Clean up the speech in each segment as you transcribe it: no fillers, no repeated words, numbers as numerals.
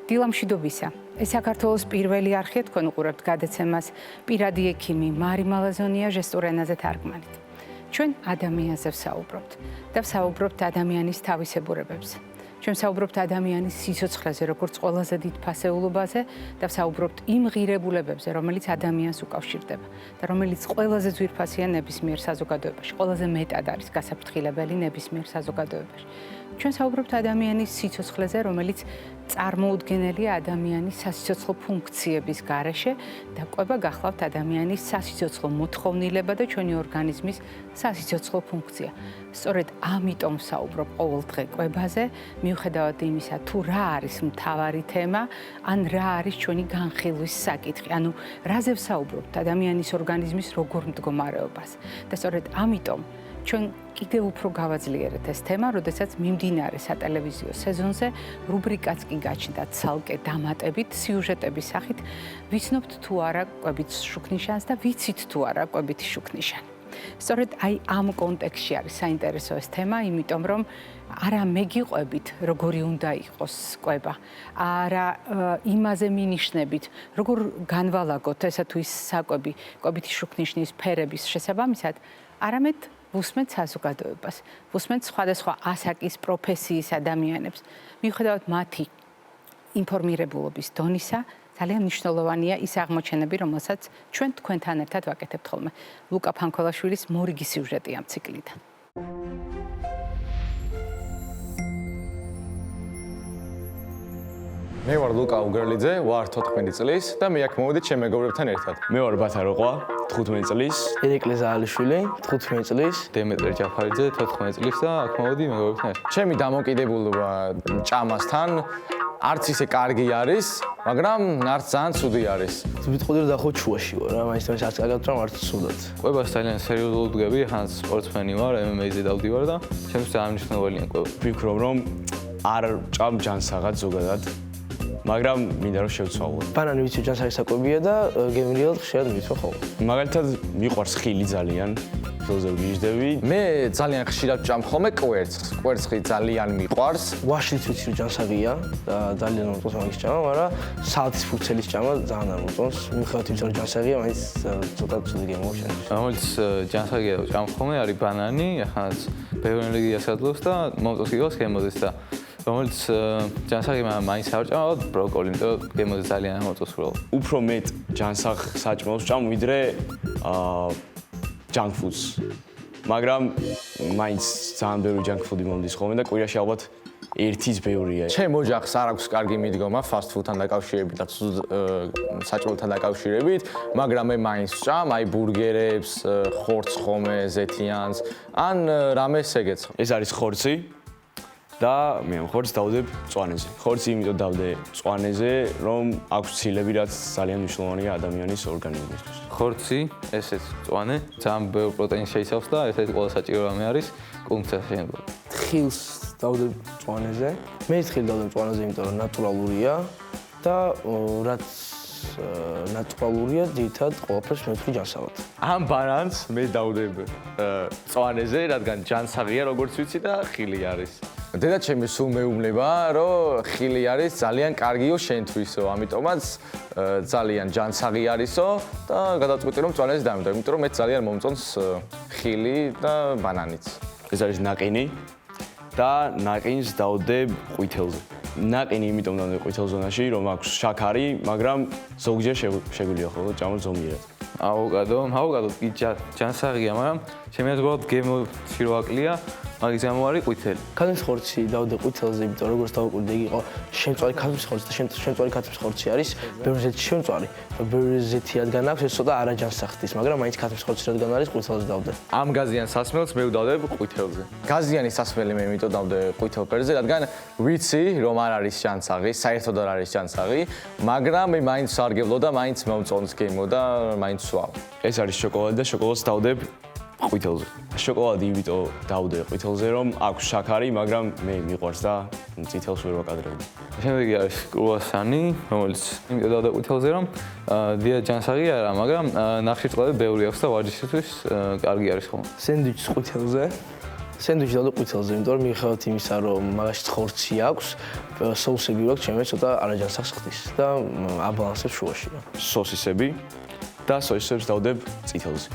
დილამშვიდობისა. ეს საქართველოს პირველი არხია თქვენ უყურებთ გადაცემას პირადი ექიმი მარი მალაზონია ჟესტურ ენაზე თარგმანით. ჩვენ ადამიანზე ვსაუბრობთ და ვსაუბრობთ ადამიანის თავისებურებებზე. ჩვენ ვსაუბრობთ ადამიანის სიცოცხლეზე, როგორც ყველაზე დიდ ფასეულობაზე და ვსაუბრობთ იმ ღირებულებებზე, რომელიც ადამიანს უკავშირდება და რომელიც ყველაზე ძვირფასია ნებისმიერ საზოგადოებაში, ყველაზე მეტად არის გასაფრთხილებელი ნებისმიერ საზოგადოებაში. ჩვენ საუბრობთ ადამიანის სიცოცხლეზე, რომელიც წარმოუდგენელია ადამიანის სასიცოცხლო ფუნქციების გარეშე და ყვება გახლავთ ადამიანის სასიცოცხლო მოთხოვნილება და ჩვენი ორგანიზმის სასიცოცხლო ფუნქცია. სწორედ ამიტომ საუბრობ ყოველდღე კვებაზე, მიუხედავად იმისა, თუ რა არის მთავარი თემა, ან რა არის ჩვენი განხილვის საკითხი, ანუ რაზე ვსაუბრობთ ადამიანის ორგანიზმის როგორ მდგომარეობას. და სწორედ ამიტომ ჩვენ კიდევ უფრო გავაძლიერეთ ეს თემა, როდესაც მიმდინარე სატელევიზიო სეზონზე რუბრიკაც კი გაჩნდა ცალკე დამატებით სიუჟეტების სახით, ვიცნობთ თუ არა კვებით შუქნიშანს და ვიცით თუ არა კვებითი შუქნიშანი. სწორედ აი ამ კონტექსტში არის საინტერესო ეს თემა, იმიტომ რომ არა მე გიყვებით, როგორი უნდა იყოს კვება, არა იმაზე მინიშნებით, როგორ განვალაგოთ ესა თუ ის საკვები კვებითი შუქნიშნის ფერების შესაბამისად, არამედ ვუსმენთ საზოგადოებას, ვუსმენთ სხვადასხვა ასაკის პროფესიის ადამიანებს, მიუხედავად მათი ინფორმირებულობის დონისა, ძალიან მნიშვნელოვანია ის აღმოჩენები, რომელსაც ჩვენ თქვენთან ერთად ვაკეთებთ ხოლმე. ლუკა ფანქოლაშვილის მორიგი სიუჟეტი ამ ციკლიდან. მე ვარ ლუკა უგერლიძე, ვარ 14 წლის და მე აქ მოვედი ჩემ მეგობრებთან ერთად. მე ვარ ბათა როყვა, 15 წლის, ირეკლი ზაალიშვილი, 15 წლის, დემეტრე ჯაფარიძე, 14 წლის და აქ მოვედი მეგობრებთან ერთად. ჩემი დამოკიდებულება ჭამასთან არც ისე კარგი არის, მაგრამ არც ძალიან ცუდი არის. ვიტყოდი რომ დახო ჩუაში ვარ, რა, მაინც არც კარგად ვარ, არც ცუდად. კვებას ძალიან სერიოზულად ვდგები, ხან სპორტსმენი ვარ, MMA-ზე დავდივარ და ჩემთვის ძალიან მნიშვნელოვანია კვება. ვფიქრობ რომ არ ჭამ ჯანსაღად ზოგადად, მაგრამ მინდა რომ შევცვალო. ბანანი ვიცი ჯანსაღი საკვებია და გემრიელად ხშირად მიცვა ხოლმე. მაგალითად მიყვარს ხილი ძალიან, ხილზე ვგიჟდები. მე ძალიან ხშირად ვჭამ ხოლმე კვერცხს. კვერცხი ძალიან მიყვარს. ვაშლიც ვიცი რომ ჯანსაღია და ძალიან მომწონს მაგის ჭამა, მაგრამ სალათის ფურცელის ჭამა ძალიან არ მომწონს. მიუხედავად იმისა რომ ჯანსაღია, მაინც ცოტა ცუდი გემოვშენს. რომელიც ჯანსაღია ვჭამ ხოლმე არის ბანანი, ახლა ბევრი ენერგიას აძლევს და მომწონს გიგოს გემოდეს და რომელიც ჯანსაღი მაინც არ ვჭამ, ბროკოლი, იმიტომ რომ გემოდეს ძალიან მომწონს უბრალოდ. უფრო მეტ ჯანსაღ საჭმელს ვჭამ ვიდრე junk foods. მაგრამ მაინც ძალიან ბევრი junk food-ი მომდის ხოლმე და კვირაში ალბათ ერთის ბევრია. ჩემ ოჯახს არ აქვს კარგი მიდგომა fast food-თან დაკავშირებით და ცუდ საჭმელთან დაკავშირებით, მაგრამ მე მაინც ვჭამ აი ბურგერებს, ხორცს ხოლმე, ზეთიანს, ან რამეს ეგეც. ეს არის ხორცი და მე ამ ხორცს დავდებ მწვანეზე. ხორცი იმიტომ დავდე მწვანეზე, რომ აქვს ცილები, რაც ძალიან მნიშვნელოვანია ადამიანის ორგანიზმისთვის. ხორცი, ესეც მწვანე, ძალიან ბევრ პროტეინს შეიცავს და ერთ-ერთი ყველაზე საჭირო რამე არის კუნთზე შეიძლება. თხილს დავდებ მწვანეზე. მე თხილს დავდებ მწვანეზე, იმიტომ რომ ნატურალურია და რაც ნატურალურია, ძირითადად ყველაფერს მე ვთქვი ჯანსაღად. ამ ბანანს მე დავდებ მწვანეზე, რადგან ჯანსაღია, როგორც ვიცი და ხილი არის. დედაჩემი სულ მეუბნება, რომ ხილი არის ძალიან კარგიო შენთვისო, ამიტომაც ძალიან ჯანსაღი არისო და გადავწყვიტე რომ მწვანეზე დავდებ, იმიტომ რომ მე ძალიან მომწონს ხილი და ბანანიც. ეს არის ნაყინი და ნაყინს დავდებ ყვითელზე. ნაყინი იმიტომ დავდებ ყვითელ ზონაში, რომ აქვს შაქარი, მაგრამ ზოგჯერ შეგვიძლია ხოლმე ჭამოთ ზომიერად. ავოკადო კი ჯანსაღია, მაგრამ ჩემი აზრით გემოში რო აკლია, მაგის გამო არის ყვითელი. ქათმის ხორცი დავდე ყვითელზე, იმიტომ რომ როგორც დავუკვირდი, იგი იყო შემწვარი ქათმის ხორცი და შემწვარი ქათმის ხორცი არის ბევრი ზეთი შემწვარი და ბევრი ზეთი რადგან აქვს, ეს ცოტა არაჯანსაღთის, მაგრამ მაინც ქათმის ხორცი რადგან არის ყვითელზე დავდე. ამ გაზიან სასმელს მე ვდავდებ ყვითელზე. გაზიანი სასმელი მე იმიტომ დავდე ყვითელ ფერზე, რადგან ვიცი რომ არ არის ჯანსაღი, საერთოდ არ არის ჯანსაღი, მაგრამ მე მაინც სარგებლო და მაინც მომწონს გემო და მაინც ვსვავ. ეს არის შოკოლადი და შოკოლადს დავდებ ყვითელზე. შოკოლადი იმიტომ დავდე ყვითელზე, რომ აქვს შაქარი, მაგრამ მე მიყვარს და წითელს ვერ ვაკადრები. შემდეგი არის კრუასანი, რომელიც იმიტომ დავდე ყვითელზე, რომ დიად ჯანსაღი არა, მაგრამ ნახშირწყლები ბევრი აქვს და ვარჯიშისთვის კარგი არის ხოლმე. სენდვიჩს ყვითელზე სენდვიჩი დავდე ყვითელზე, იმიტომ რომ მიუხედავად იმისა, რომ მაგაში ხორცი აქვს, სოუსები აქვს, ჩემი ცოტა არაჯანსაღს ხდის და აბალანსებს შუაში. სოსისები და სოსისებს დავდებ წითელზე.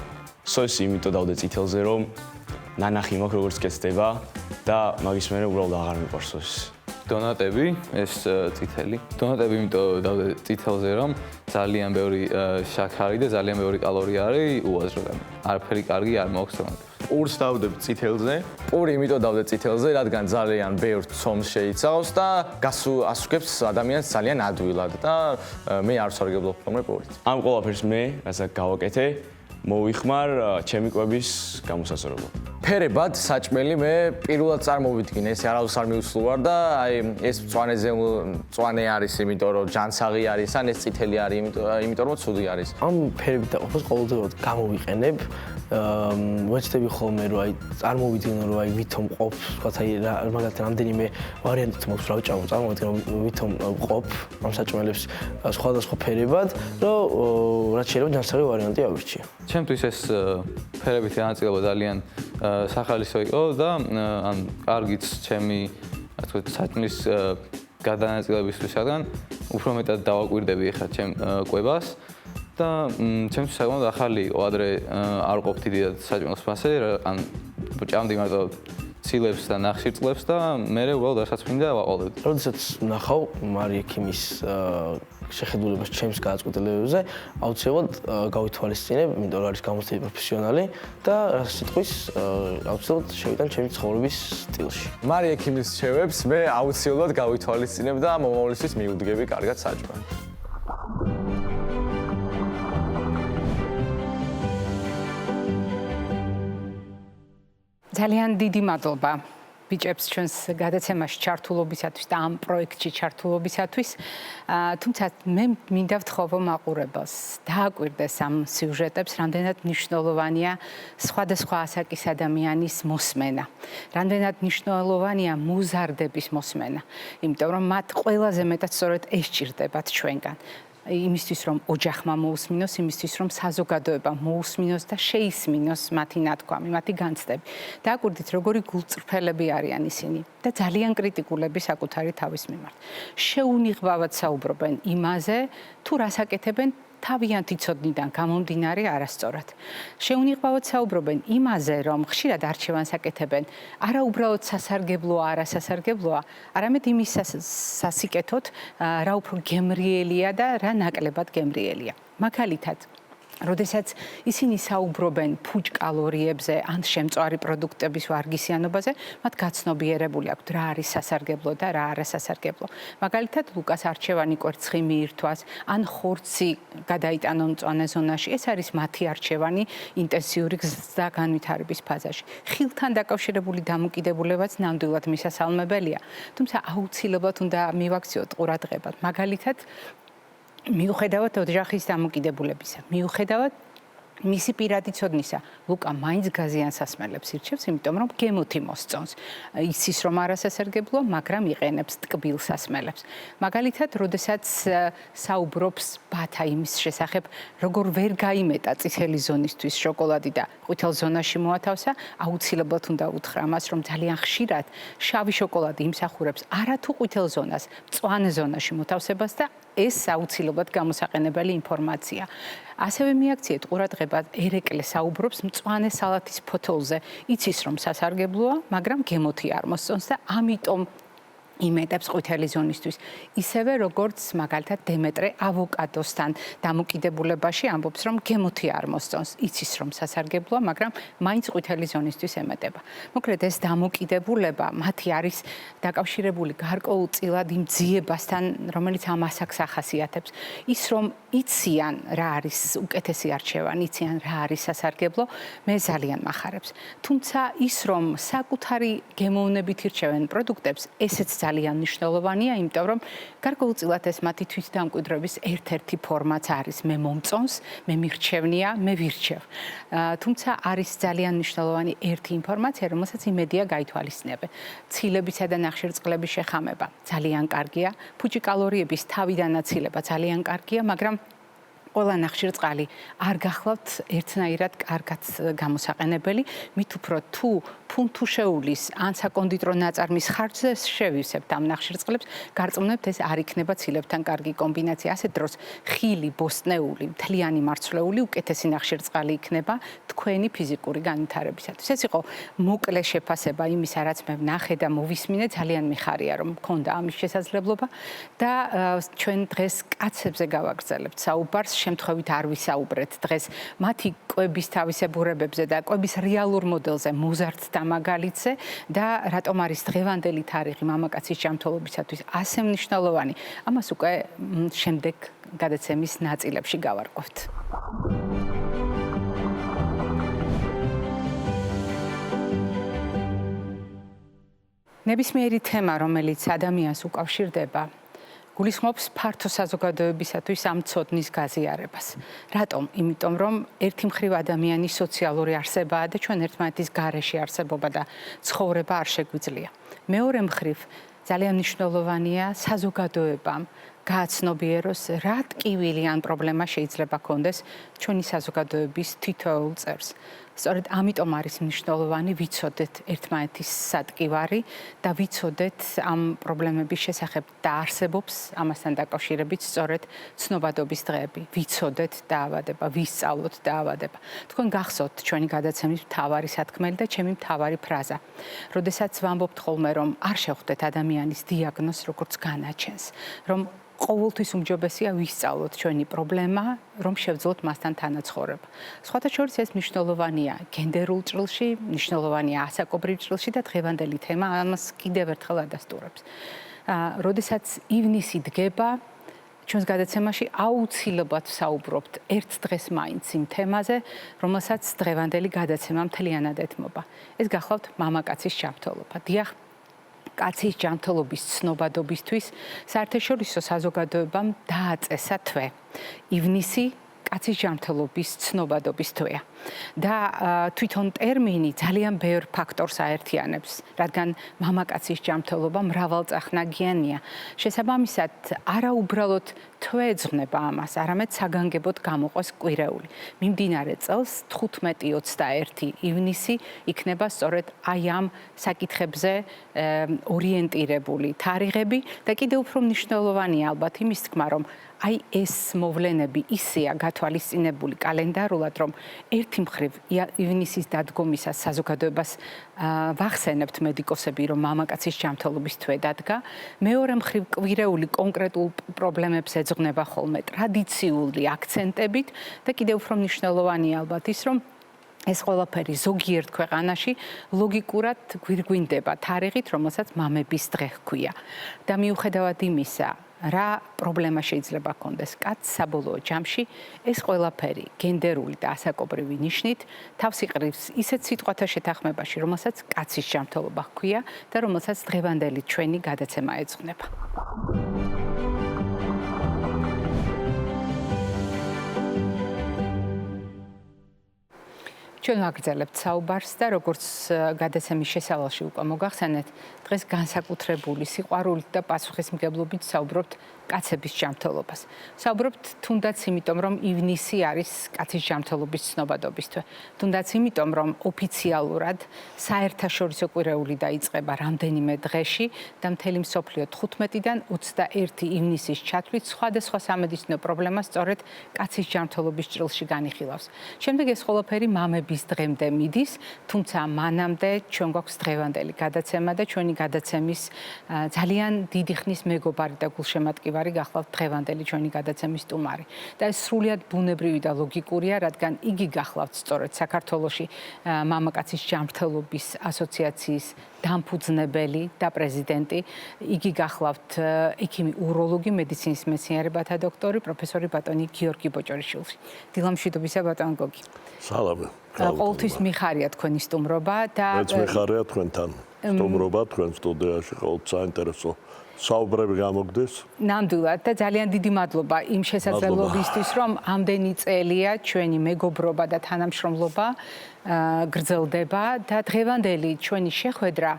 სოსი იმიტომ დავდე წითელზე, რომ ნანახი მაქვს როგორც კეთდება და მაგის მერე უბრალოდ აღარ მიყვარს სოსისი. დონატები, ეს წითელი. დონატები იმიტომ დავდე წითელზე, რომ ძალიან ბევრი შაქარი და ძალიან ბევრი კალორია არის უაზრო. არაფერი კარგი არ მაქვს დონატებს. პურს დავდებ წითელზე. პური იმიტომ დავდე წითელზე, რადგან ძალიან ბევრ ცომს შეიცავს და ასუქებს ადამიანს ძალიან ადვილად და მე არ ვსარგებლობ ხოლმე პურით. ამ ყველაფერს მე, რასაც გავაკეთე, მოვიხმარ ჩემი კვების გამოსასწორებლად. ფერებად საჭმელი მე პირველად წარმოვიდგინე, ეს არავის არ მიუცლუარ და აი ეს მწვანე არის, იმიტომ რომ ჯანსაღი არის, ან ეს წითელი არის, იმიტომ რომ ცუდი არის. ამ ფერებით დაყოფას ყოველდღიურად გამოვიყენებ. ვეცდები ხოლმე რომ აი წარმოვიდგინო რომ აი ვითომ ყოფს, ვთქვათ აი მაგალითად რამდენიმე ვარიანტი მაქვს რა ვჭამო, წარმოვიდგინო ვითომ ყოფ ამ საჭმელებს სხვადასხვა ფერებად, რომ რაც შეიძლება ჯანსაღი ვარიანტი ავირჩიე. ჩემთვის ეს ფერებითი განაწილება ძალიან სახალისო იყო და ან კარგიც ჩემი რა თქმა უნდა საჭმლის გადანაწილებისთვისგან უფრო მეტად დავაკვირდები ახლა ჩემ კვებას და ჩემთვის საკმაოდ ახალი იყო ადრე არ ყოფთი დიდად საჭმელს მასე ან ჭამდი მარტო ცილებს და ნახშირწყლებს და მე უბრალოდ რასაც მინდა ვაყოლებდი. როდესაც ნახავ მარია ქიმის შეხედულებას ჩემს გადაწყვეტილებებზე, აუცილებლად გავითვალისწინებ, იმიტომ რომ არის გამოცდილი პროფესიონალი და რა სიტყვის აუცილებლად შევიტან ჩემი ცხოვრების სტილში. მარია ქიმის რჩევებს მე აუცილებლად გავითვალისწინებ და მომავლისთვის მიუდგები კარგად საჭმელს. ძალიან დიდი მადლობა ბიჭებს ჩვენს გადაცემაში ჩართულობისათვის და ამ პროექტში ჩართულობისათვის. თუმცა მე მინდა ვთხოვო მაყურებელს დააკვირდეს ამ სიუჟეტებს, რამდენად მნიშვნელოვანია სხვადასხვა ასაკის ადამიანის მოსმენა. რამდენად მნიშვნელოვანია მუზარდების მოსმენა, იმიტომ რომ მათ ყველაზე მეტად სწორედ ეს ჭირდებათ ჩვენგან. იმისთვის რომ ოჯახმა მოусმინოს, იმისთვის რომ საზოგადოებამ მოусმინოს და შეისმინოს მათი ნათქვამი, მათი განცდები. დააკვირდით, როგორი გულწრფელები არიან ისინი და ძალიან კრიტიკულები საკუთარი თავის მიმართ. შეუნიღბავად საუბრობენ იმაზე, თუ რას აკეთებენ თავიანთი ცოდნიდან გამომდინარე არასწორად. შეუნიღბავად საუბრობენ იმაზე, რომ ხშირად არჩევანს აკეთებენ არა უბრალოდ სასარგებლოა, არასასარგებლოა, არამედ იმის სასიკეთოდ, რა უფრო გემრიელია და რა ნაკლებად გემრიელია. მაგალითად, როდესაც ისინი საუბრობენ ფუჭკალორიებზე ან შემწვარი პროდუქტების ვარგისიანობაზე, მათ გაცნობიერებული აქვთ რა არის სასარგებლო და რა არასასარგებლო. მაგალითად, ლუკას არჩევანი კვერცხი მიირთვას, ან ხორცი გადაიტანონ მწვანე ზონაში, ეს არის მათი არჩევანი ინტენსიური გზა განვითარების ფაზაში. ხილთან დაკავშირებული დამოკიდებულებაც ნამდვილად მისასალმებელია, თუმცა აუცილებლად უნდა მივაქციოთ ყურადღებად. მაგალითად, მიუხედავად ოჯახის დამოკიდებულებისა, მიუხედავად მისი პირადი ცოდნისა, ლუკა მაინც გაზიანს ასმელებს ირჩევს, იმიტომ რომ გემოთი მოსწონს. იცის რომ არასასარგებლოა, მაგრამ იყენებს ტკბილ სასმელებს. მაგალითად, როდესაც საუბრობს ბათა იმის შესახებ, როგორ ვერ გაიმეტა წითელი ზონისთვის შოკოლადი და ყვითელ ზონაში მოათავსა, აუცილებლად უნდა უთხრა მას, რომ ძალიან ხშირად შავი შოკოლადი იმსახურებს არათუ ყვითელ ზონას, მწვანე ზონაში მოთავსებას და ეს აუცილებლად გამოსაყენებელი ინფორმაცია. ასევე მიაქციეთ ყურადღება, ერეკლე საუბრობს მწვანე სალათის ფოთოლზე. იცის რომ სასარგებლოა, მაგრამ გემოთი არ მოსწონს და ამიტომ იმეტებს ყვითელი ზონისთვის. ისევე როგორც მაგალითად დემეტრე ავოკადოსთან დამოკიდებულებაში ამბობს, რომ გემოთი არ მოსწონს. იცის რომ სასარგებლოა, მაგრამ მაინც ყვითელი ზონისთვის ემეტება. მოკლედ ეს დამოკიდებულება მათი არის დაკავშირებული გარკვეულწილად იმ ძიებასთან, რომელიც ამ ასაკს ახასიათებს. ის რომ იციან რა არის უკეთესი არჩევანი, იციან რა არის სასარგებლო, მე ძალიან მახარებს. თუმცა ის რომ საკუთარი გემოვნებით ირჩევენ პროდუქტებს, ესეც ძალიან მნიშვნელოვანია, იმიტომ რომ გარკვეულწილად ეს მათი თვითდამკვიდრების ერთ-ერთი ფორმაც არის. მე მომწონს, მე მირჩევნია, მე ვირჩევ. თუმცა არის ძალიან მნიშვნელოვანი ერთი ინფორმაცია, რომელსაც იმედია გაითვალისწინებენ. ცილებისა და ნახშირწყლების შეხამება ძალიან კარგია, ფუჭი კალორიების თავიდან აცილება ძალიან კარგია, მაგრამ ყველა ნახშირწყალი არ გახლავთ ერთნაირად კარგად გამოსაყენებელი, მით უფრო თუ ფუნთუშეულის ან საკონდიტრო ნაწარმის ხარჯზე შევივსებთ ამ ნახშირწყლებს, გარწმუნებთ ეს არ იქნება ცილებთან კარგი კომბინაცია. ასეთ დროს ხილი, ბოსტნეული, მთლიანი მარცვლეული უკეთესი ნახშირწყალი იქნება თქვენი ფიზიკური განვითარებისათვის. ეს იყო მოკლე შეფასება იმისა, რაც მე ვნახე და მოვისმინე, ძალიან მიხარია, რომ მქონდა ამის შესაძლებლობა და ჩვენ დღეს კაცებზე გავაგრძელებთ საუბარს, შემთხვევით არ ვისაუბრეთ დღეს მათი კვების თავისებურებებზე და კვების რეალურ მოდელზე, მოზარდ და მაგალითზე და რატომ არის დღევანდელი თარიღი მამაკაცის ჯანმრთელობისათვის ასე მნიშვნელოვანი. ამას უკვე შემდეგ გადაცემის ნაწილებში გავარკვევთ. ნებისმიერი თემა, რომელიც ადამიანს უკავშირდება, გულისხმობს ფართო საზოგადოებისათვის ამ ცოდნის გაზიარებას. რატომ? იმიტომ, რომ ერთი მხრივ ადამიანი სოციალური არსებაა და ჩვენ ერთმანეთის გარეშე არსებობა და ცხოვრება არ შეგვიძლია. მეორე მხრივ ძალიან მნიშვნელოვანია საზოგადოებამ გააცნობიეროს, რა ტკივილი ან პრობლემა შეიძლება კონდეს ჩვენი საზოგადოების თითოეულ წევრს. სწორედ ამიტომ არის მნიშვნელოვანი ვიცოდეთ ერთმანეთის სატკივარი და ვიცოდეთ ამ პრობლემების შესახებ და არსებობს ამასთან დაკავშირებით სწორედ ცნობადობის დღეები. ვიცოდეთ დაავადება, ვისწავლოთ დაავადება. თქვენ გახსოვთ ჩვენი გადაცემის მთავარი სათქმელი და ჩემი მთავარი ფრაზა. როდესაც ვამბობთ ხოლმე, რომ არ შევხვდეთ ადამიანის დიაგნოზს როგორც განაჩენს, რომ ყოველთვის უმჯობესია ვისწავლოთ ჩვენი პრობლემა, რომ შევძლოთ მასთან თანაცხოვრება. სხვათა შორის ეს მნიშვნელოვანია გენდერულ ჭრილში, მნიშვნელოვანია ასაკობრივ ჭრილში და დღევანდელი თემა ამას კიდევ ერთხელ ადასტურებს. როდესაც ივნისი დგება, ჩვენს გადაცემაში აუცილებლად ვსაუბრობთ ერთ დღეს მაინც იმ თემაზე, რომელსაც დღევანდელი გადაცემა მთლიანად ეთმობა. ეს გახლავთ მამაკაცის ჯანმრთელობა. დიახ, კაცის ჯანმრთელობის ცნობადობისთვის საერთაშორისო საზოგადოებამ დააწესა თვე. ივნისი კაცის ჯანმრთელობის ცნობადობის თვეა. და თვითონ ტერმინი ძალიან ბევრ ფაქტორს აერთიანებს, რადგან მამაკაცის ჯანმრთელობა მრავალწახნაგიანია. შესაბამისად, არა უბრალოდ თვე ეძღვნება ამას, არამედ საგანგებოდ გამოყოს კვირეული. მიმდინარე წელს 15-21 ივნისი იქნება სწორედ აი ამ საკითხებზე ორიენტირებული თარიღები და კიდევ უფრო მნიშვნელოვანია ალბათ იმის თქმა, რომ აი ეს მოვლენები ისეა გათვალისწინებული კალენდარულად, რომ ერთი მხრივ ივნისის დადგომისას საზოგადოებას ვახსენებთ მედიკოსები, რომ მამაკაცის ჯანმრთელობის თვე დადგა. მეორე მხრივ კვირეული კონკრეტულ პრობლემებს ეძღვნება ხოლმე ტრადიციული აქცენტებით და კიდევ უფრო მნიშვნელოვანია ალბათ ის, რომ ეს ყველაფერი ზოგიერთ ქვეყანაში ლოგიკურად გვირგვინდება თარიღით, რომელსაც მამების დღე ჰქვია. და მიუხედავად იმისა, რა პრობლემა შეიძლება კონდეს კაცს საბოლოო ჯამში, ეს ყველაფერი გენდერული და ასაკობრივი ნიშნით თავს იყრიებს ისეთ სიტყვათა შეთანხმებაში, რომელსაც კაცის ჯანმრთელობა ჰქვია და რომელსაც დღევანდელი ჩვენი გადაცემა ეძღვნება. ჩვენ ვაგრძელებთ საუბარს და როგორც გადაცემის შესავალში უკვე მოგახსენეთ, დღეს განსაკუთრებული სიყვარულით და პასუხისმგებლობით საუბრობთ კაცების ჯანმრთელობას. საუბრობთ თუნდაც იმიტომ, რომ ივნისი არის კაცის ჯანმრთელობის ცნობადობის თვე. თუნდაც იმიტომ, რომ ოფიციალურად საერთაშორისო კვირეული დაიწყება რამდენიმე დღეში და მთელი მსოფლიო 15-დან 21 ივნისის ჩათვლით სხვადასხვა სამედიცინო პრობლემას სწორედ კაცის ჯანმრთელობის ჭრილში განიხილავს. შემდეგ ეს ყველაფერი მამების დღემდე მიდის, თუმცა მანამდე ჩვენ გვაქვს დღევანდელი გადაცემა და ჩვენი გადაცემის ძალიან დიდი ხნის მეგობარი და გულშემატკივარი გახლავთ დღევანდელი ჩვენი გადაცემის სტუმარი. და ეს სრულიად ბუნებრივი და ლოგიკურია, რადგან იგი გახლავთ სწორედ საქართველოში მამაკაცის ჯანმრთელობის ასოციაციის დამფუძნებელი და პრეზიდენტი, იგი გახლავთ ექიმი უროლოგი, მედიცინის მეცნიერებათა დოქტორი, პროფესორი ბატონი გიორგი ბოჭორიშვილი. დილამშვიდობისა ბატონ გოგი. სალამი. ყოველთვის მიხარია თქვენი სტუმრობა და მეც მიხარია თქვენთან. სტუმრობა თქვენ სტუდიაში ყოველთვის საინტერესო საუბრები გამოგდეს. ნამდვილად და ძალიან დიდი მადლობა იმ შესაძლებლობისთვის, რომ ამდენი წელია ჩვენი მეგობრობა და თანამშრომლობა გრძელდება და დღევანდელი ჩვენი შეხვედრა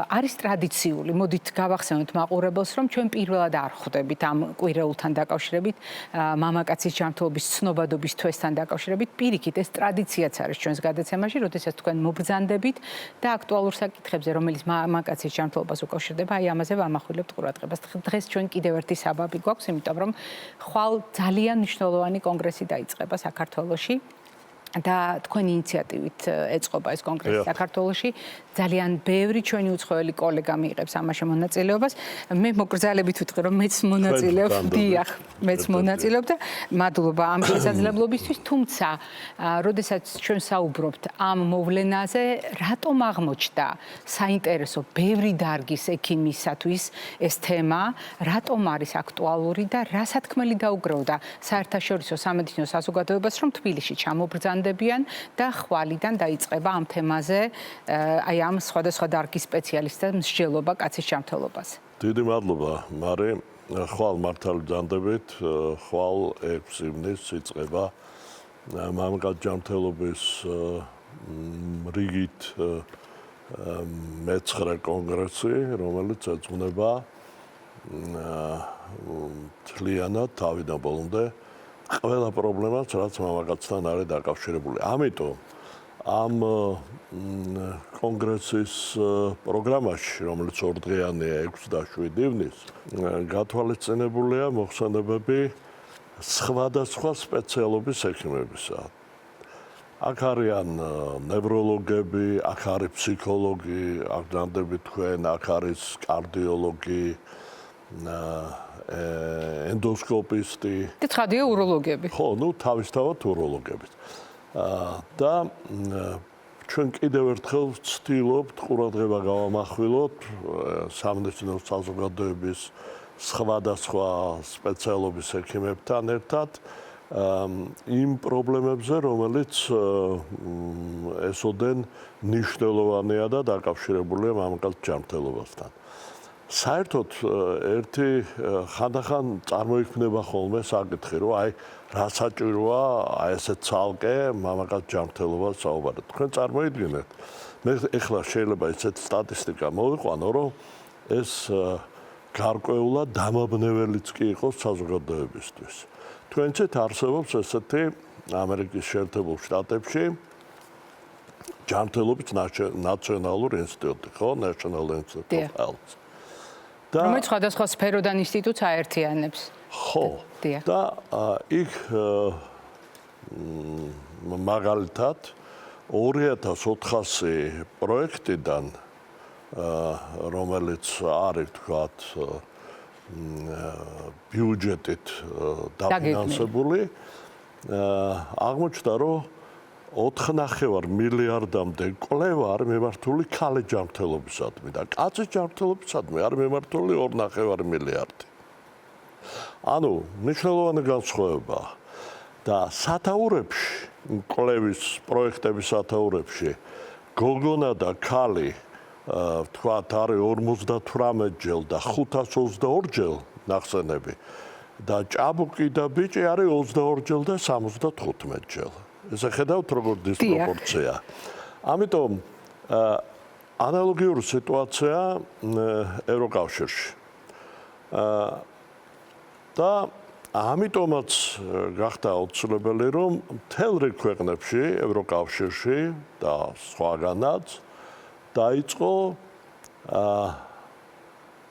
არის ტრადიციული. მოდით გავახსენოთ მაყურებელს, რომ ჩვენ პირველად არ ხვდებით ამ კვირეულთან დაკავშირებით, მამაკაცის ჯანმრთელობის ცნობადობის თვესთან დაკავშირებით. პირიქით, ეს ტრადიციაც არის ჩვენს გადაცემაში, როდესაც თქვენ მობრძანდებით და აქტუალურ საკითხებზე, რომელიც მამაკაცის ჯანმრთელობას უკავშირდება, აი ამაზე ვამახვილებთ ყურადღებას. დღეს ჩვენ კიდევ ერთი საბაბი გვაქვს, იმიტომ რომ ხვალ ძალიან მნიშვნელოვანი კონგრესი დაიწყება საქართველოში. და თქვენი ინიციატივით ეწყობა ეს კონგრესი საქართველოში. ძალიან ბევრი ჩვენი უცხოელი კოლეგა მიიღებს ამაში მონაწილეობას. მე მოგრძალებით ვიტყვი, რომ მეც მონაწილეობ, დიახ, მეც მონაწილეობ და მადლობა ამ შესაძლებლობისთვის. თუმცა, როდესაც ჩვენ საუბრობთ ამ მოვლენაზე, რატომ აღმოჩნდა საინტერესო ბევრი დარგის ექიმისათვის ეს თემა, რატომ არის აქტუალური და რა სათქმელი დაუგროვდა საერთაშორისო სამედიცინო საზოგადოებას, რომ თბილისში ჩამობრძანდებიან და ხვალიდან დაიწყება ამ თემაზე აი ამ სხვადასხვა დარგის სპეციალისტთა მსჯელობა კაცის ჯანმრთელობაზე. დიდი მადლობა, მარი. ხვალ მართალი ბრძანდებით, ხვალ 6 ივნის იწყება მამაკაცის ჯანმრთელობის რიგით მე-9 კონგრესი, რომელიც ეძღვნება მთლიანად თავიდან ბოლომდე ყველა პრობლემას, რაც მამაკაცთან არის დაკავშირებული. ამიტომ ამ კონგრესის პროგრამაში, რომელიც 2 დღეანია 6 და 7 ივნის, გათვალისწინებულია მოხსენებები სხვადასხვა სპეციალობის ექიმებისა. აქ არიან ნევროლოგები, აქ არის ფსიქოლოგი, აქ დანდებით თქვენ, აქ არის კარდიოლოგი, ენდოსკოპისტი და ცხადია უროლოგები. ხო, ну თავისთავად უროლოგებით. და ჩვენ კიდევ ერთხელ ვცდილობთ ყურადღება გავამახვილოთ სამედიცინო საზოგადოების სხვადასხვა სპეციალობის ექიმებთან ერთად იმ პრობლემებზე, რომელიც ესოდენ მნიშვნელოვანია და დაკავშირებულია მამაკაცის ჯანმრთელობასთან. საერთოდ ერთი ხანდახან წარმოიქმნება ხოლმე საკითხი, რომ აი რა საჭიროა აი ესე ცალკე მამაკაცის ჯანმრთელობას საუბარად. თქვენ წარმოიდგინეთ, მე ეხლა შეიძლება ესეთ სტატისტიკა მოვიყვანო, რომ ეს გარკვეულად დამაბნეველიც კი იყოს საზოგადოებისთვის. თქვენცეთ არსებობს ესეთი ამერიკის შეერთებულ შტატებში ჯანმრთელობის ნაციონალური ინსტიტუტი, ხო? National Institute of Health. რომელიც სხვადასხვა სფეროდან ინსტიტუტს აერთიანებს. ხო. და იქ მაგალითად 2400 პროექტიდან რომელიც არის თქვათ ბიუჯეტით დაფინანსებული, აღმოჩნდა, რომ 4.5 მილიარდამდე კვლევა არის მიმართული ქალის ჯანმრთელობისადმი და კაცის ჯანმრთელობისადმი არის მიმართული 2.5 მილიარდი. ანუ მნიშვნელოვანი განსხვავებაა. და სათაურებში, კვლევის პროექტების სათაურებში გოგონა და ქალი თქვათ არის 58 ჯერ და 522 ჯერ ნახსენები და ჭაბუკი და ბიჭი არის 22 ჯერ და 75 ჯერ. ესე ხედავთ როგორ დისპროპორცია. ამიტომ ანალოგიური სიტუაცია ევროკავშირში. და ამიტომაც გახდა აუცილებელი, რომ მთელ რიგ ქვეყნებში, ევროკავშირში და სხვაგანაც დაიწყო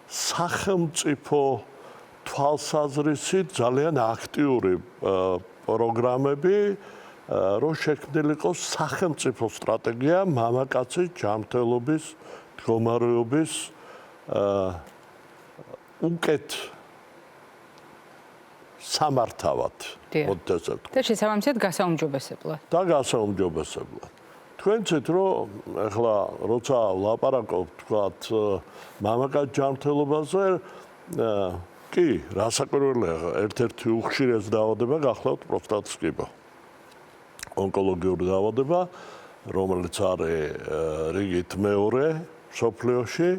სახელმწიფო თვალსაზრისით ძალიან აქტიური პროგრამები, რომ შექმნილიყო სახელმწიფო სტრატეგია მამაკაცის ჯანმრთელობის მდგომარეობის უკეთ სამართავად. და შესაბამისად გასაუმჯობესებლად. და გასაუმჯობესებლად. თქვენცით რომ ეხლა როცა ვლაპარაკობთ თქვათ მამაკაცის ჯანმრთელობაზე, კი, რასაკვირველია, ერთ-ერთი უხშირესი დაავადება გახლავთ პროსტატის კიბო. ონკოლოგიური დაავადება, რომელიც არის რიგით მეორე მსოფლიოში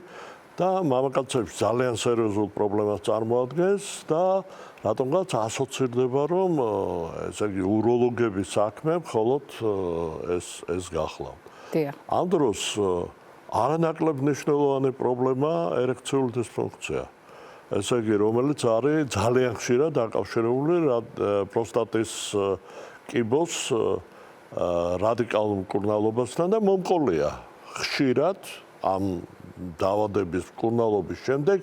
და მამაკაცებს ძალიან სერიოზულ პრობლემას წარმოადგენს და რატომღაც ასოცირდება რომ ესე იგი უროლოგების საქმე მხოლოდ ეს გახლავთ. ამ დროს არანაკლებ მნიშვნელოვანი პრობლემა ერექციული დისფუნქცია. ესე იგი რომელიც არის ძალიან ხშირად დაკავშირებული პროსტატის კიბოს რადიკალურ მკურნალობასთან და მომყოლია ხშირად ამ დაავადების მკურნალობის შემდეგ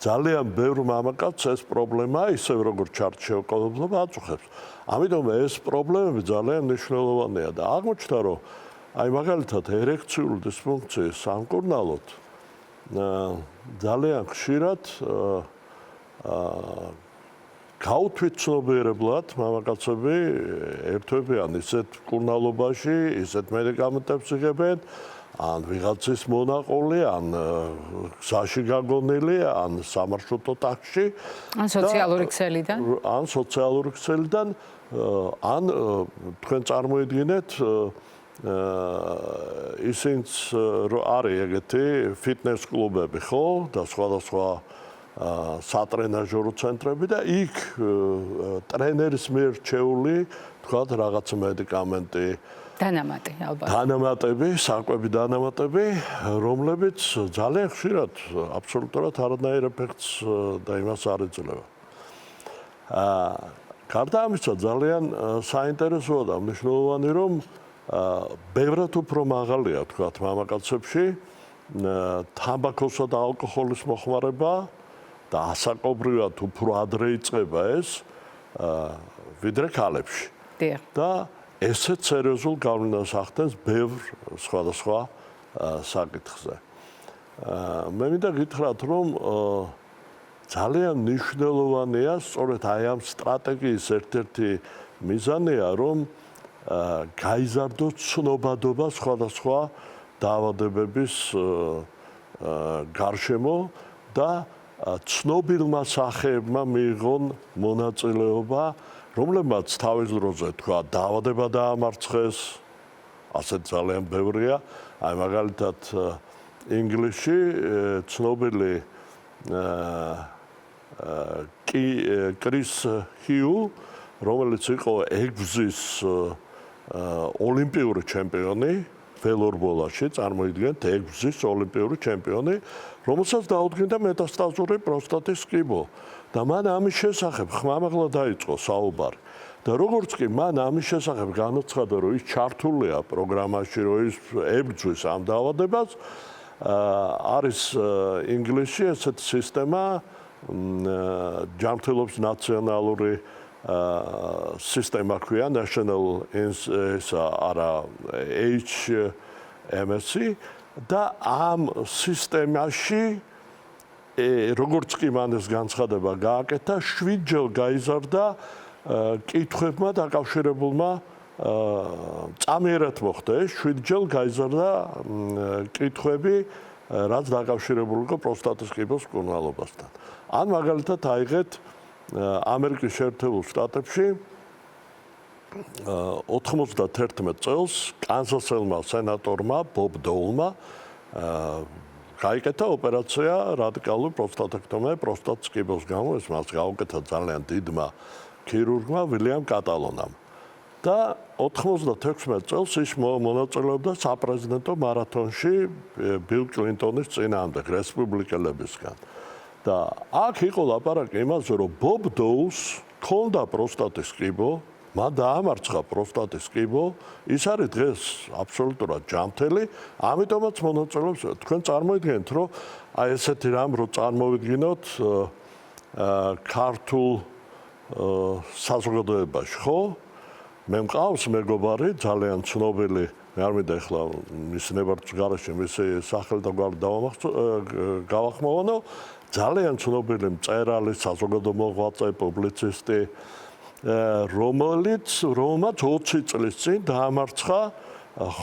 ძალიან ბევრ მამაკაცს ეს პრობლემა ისევ როგორც ჩარტში შევკავებულობა აწუხებს. ამიტომ ეს პრობლემები ძალიან მნიშვნელოვანია და აღმოჩნდა რომ აი მაგალითად ერექციული დისფუნქციის სამკურნალოდ ძალიან ხშირად გაუთვით ცნობიერებლად მამაკაცები ერთვებიან ისეთ მკურნალობაში, ისეთ მედიკამენტებს იღებენ, ან ვიღაცის მონაყოლი, ან გზაში გაგონილი, ან სამარშრუტო ტაქსში, ან სოციალური ქსელიდან, ან თქვენ წარმოიდგინეთ ისინიც არის ეგეთი ფიტნეს კლუბები, ხო? და სხვადასხვა სატრენაჟორო ცენტრები და იქ ტრენერის მიერ რჩეული, თქვათ, რაღაც მედიკამენტი, დანამატი ალბათ. დანამატები, საკვები დანამატები, რომლებიც ძალიან ხშირად აბსოლუტურად არანაირ ეფექტს და იმას არ ეძლევა. გარდა ამისა, ძალიან საინტერესოა და მნიშვნელოვანი რომ ბევრად უფრო მაღალია, თქვათ, მამაკაცებში თამბაქოსა და ალკოჰოლის მოხმარება და ასაკობრივად უფრო ადრე იწყება ეს ვიდრე ქალებში. და ესეც სერიოზულ გავლენას ახდენს ბევრ სხვადასხვა საკითხზე. მე მინდა გითხრათ, რომ ძალიან მნიშვნელოვანია სწორედ აი ამ სტრატეგიის ერთ-ერთი მიზანია, რომ გაიზარდოს ცნობადობა სხვადასხვა დაავადებების გარშემო და ცნობილმა სახეებმა მიიღონ მონაწილეობა, რომლებმაც თავის დროზე თქვა დაავადება დაამარცხეს, ასეთ ძალიან ბევრია. აი მაგალითად ინგლისში ცნობილი კრის ჰიუ, რომელიც იყო 6-გზის ოლიმპიური ჩემპიონი ველორბოლაში, წარმოიდგინეთ 6-გზის ოლიმპიური ჩემპიონი, რომელსაც დაუდგინდა მეტასტაზური პროსტატის კიბო და მან ამის შესახებ ხმამაღლა დაიწყო საუბარი. და როგორც კი მან ამის შესახებ განაცხადა, რომ ის ჩართულია პროგრამაში, რომ ის ებრძვის ამ დაავადებას, არის ინგლისში ესეთი სისტემა, ჯანმრთელობის ნაციონალური სისტემა ქვია, National HMSC და ამ სისტემაში როგორც კი მან ეს განცხადება გააკეთა, 7-ჯერ გაიზარდა კითხვებმა დაკავშირებულმა წამიერად მოხდა ეს 7-ჯერ გაიზარდა კითხვები, რაც დაკავშირებული იყო პროსტატის კიბოს მკურნალობასთან. ან მაგალითად აიღეთ ამერიკის შეერთებულ შტატებში 91 წელს კანზასელმა სენატორმა ბობ დოულმა გაიკეთა ოპერაცია რადიკალური პროსტატექტომია პროსტატის კიბოს გამო, ეს მას გაუკეთა ძალიან დიდმა ქირურგმა ვილიამ კატალონამ. და 96 წელს ის მონაწილეობდა საპრეზიდენტო მარათონში ბილ კლინტონის წინააღმდეგ რესპუბლიკელებისგან. და აქ იყო ლაპარაკი იმაზე, რომ ბობ დოულს ჰქონდა პროსტატის კიბო, მან დაამარცხა პროსტატის კიბო, ის არის დღეს აბსოლუტურად ჯანმრთელი, ამიტომაც მონაწილეობს. თქვენ წარმოიდგინეთ, რომ აი ესეთი რამ რო წარმოვიდგინოთ ქართულ საზოგადოებაში, ხო? მე მყავს მეგობარი, ძალიან ცნობილი, მე არ მინდა ახლა მის ნებართვის გარეშე მისი სახელი და გვარი გავახმოვანო, ძალიან ცნობილი მწერალი, საზოგადო მოღვაწე, პუბლიცისტი, რომელმაც 20 წლის წინ დაამარცხა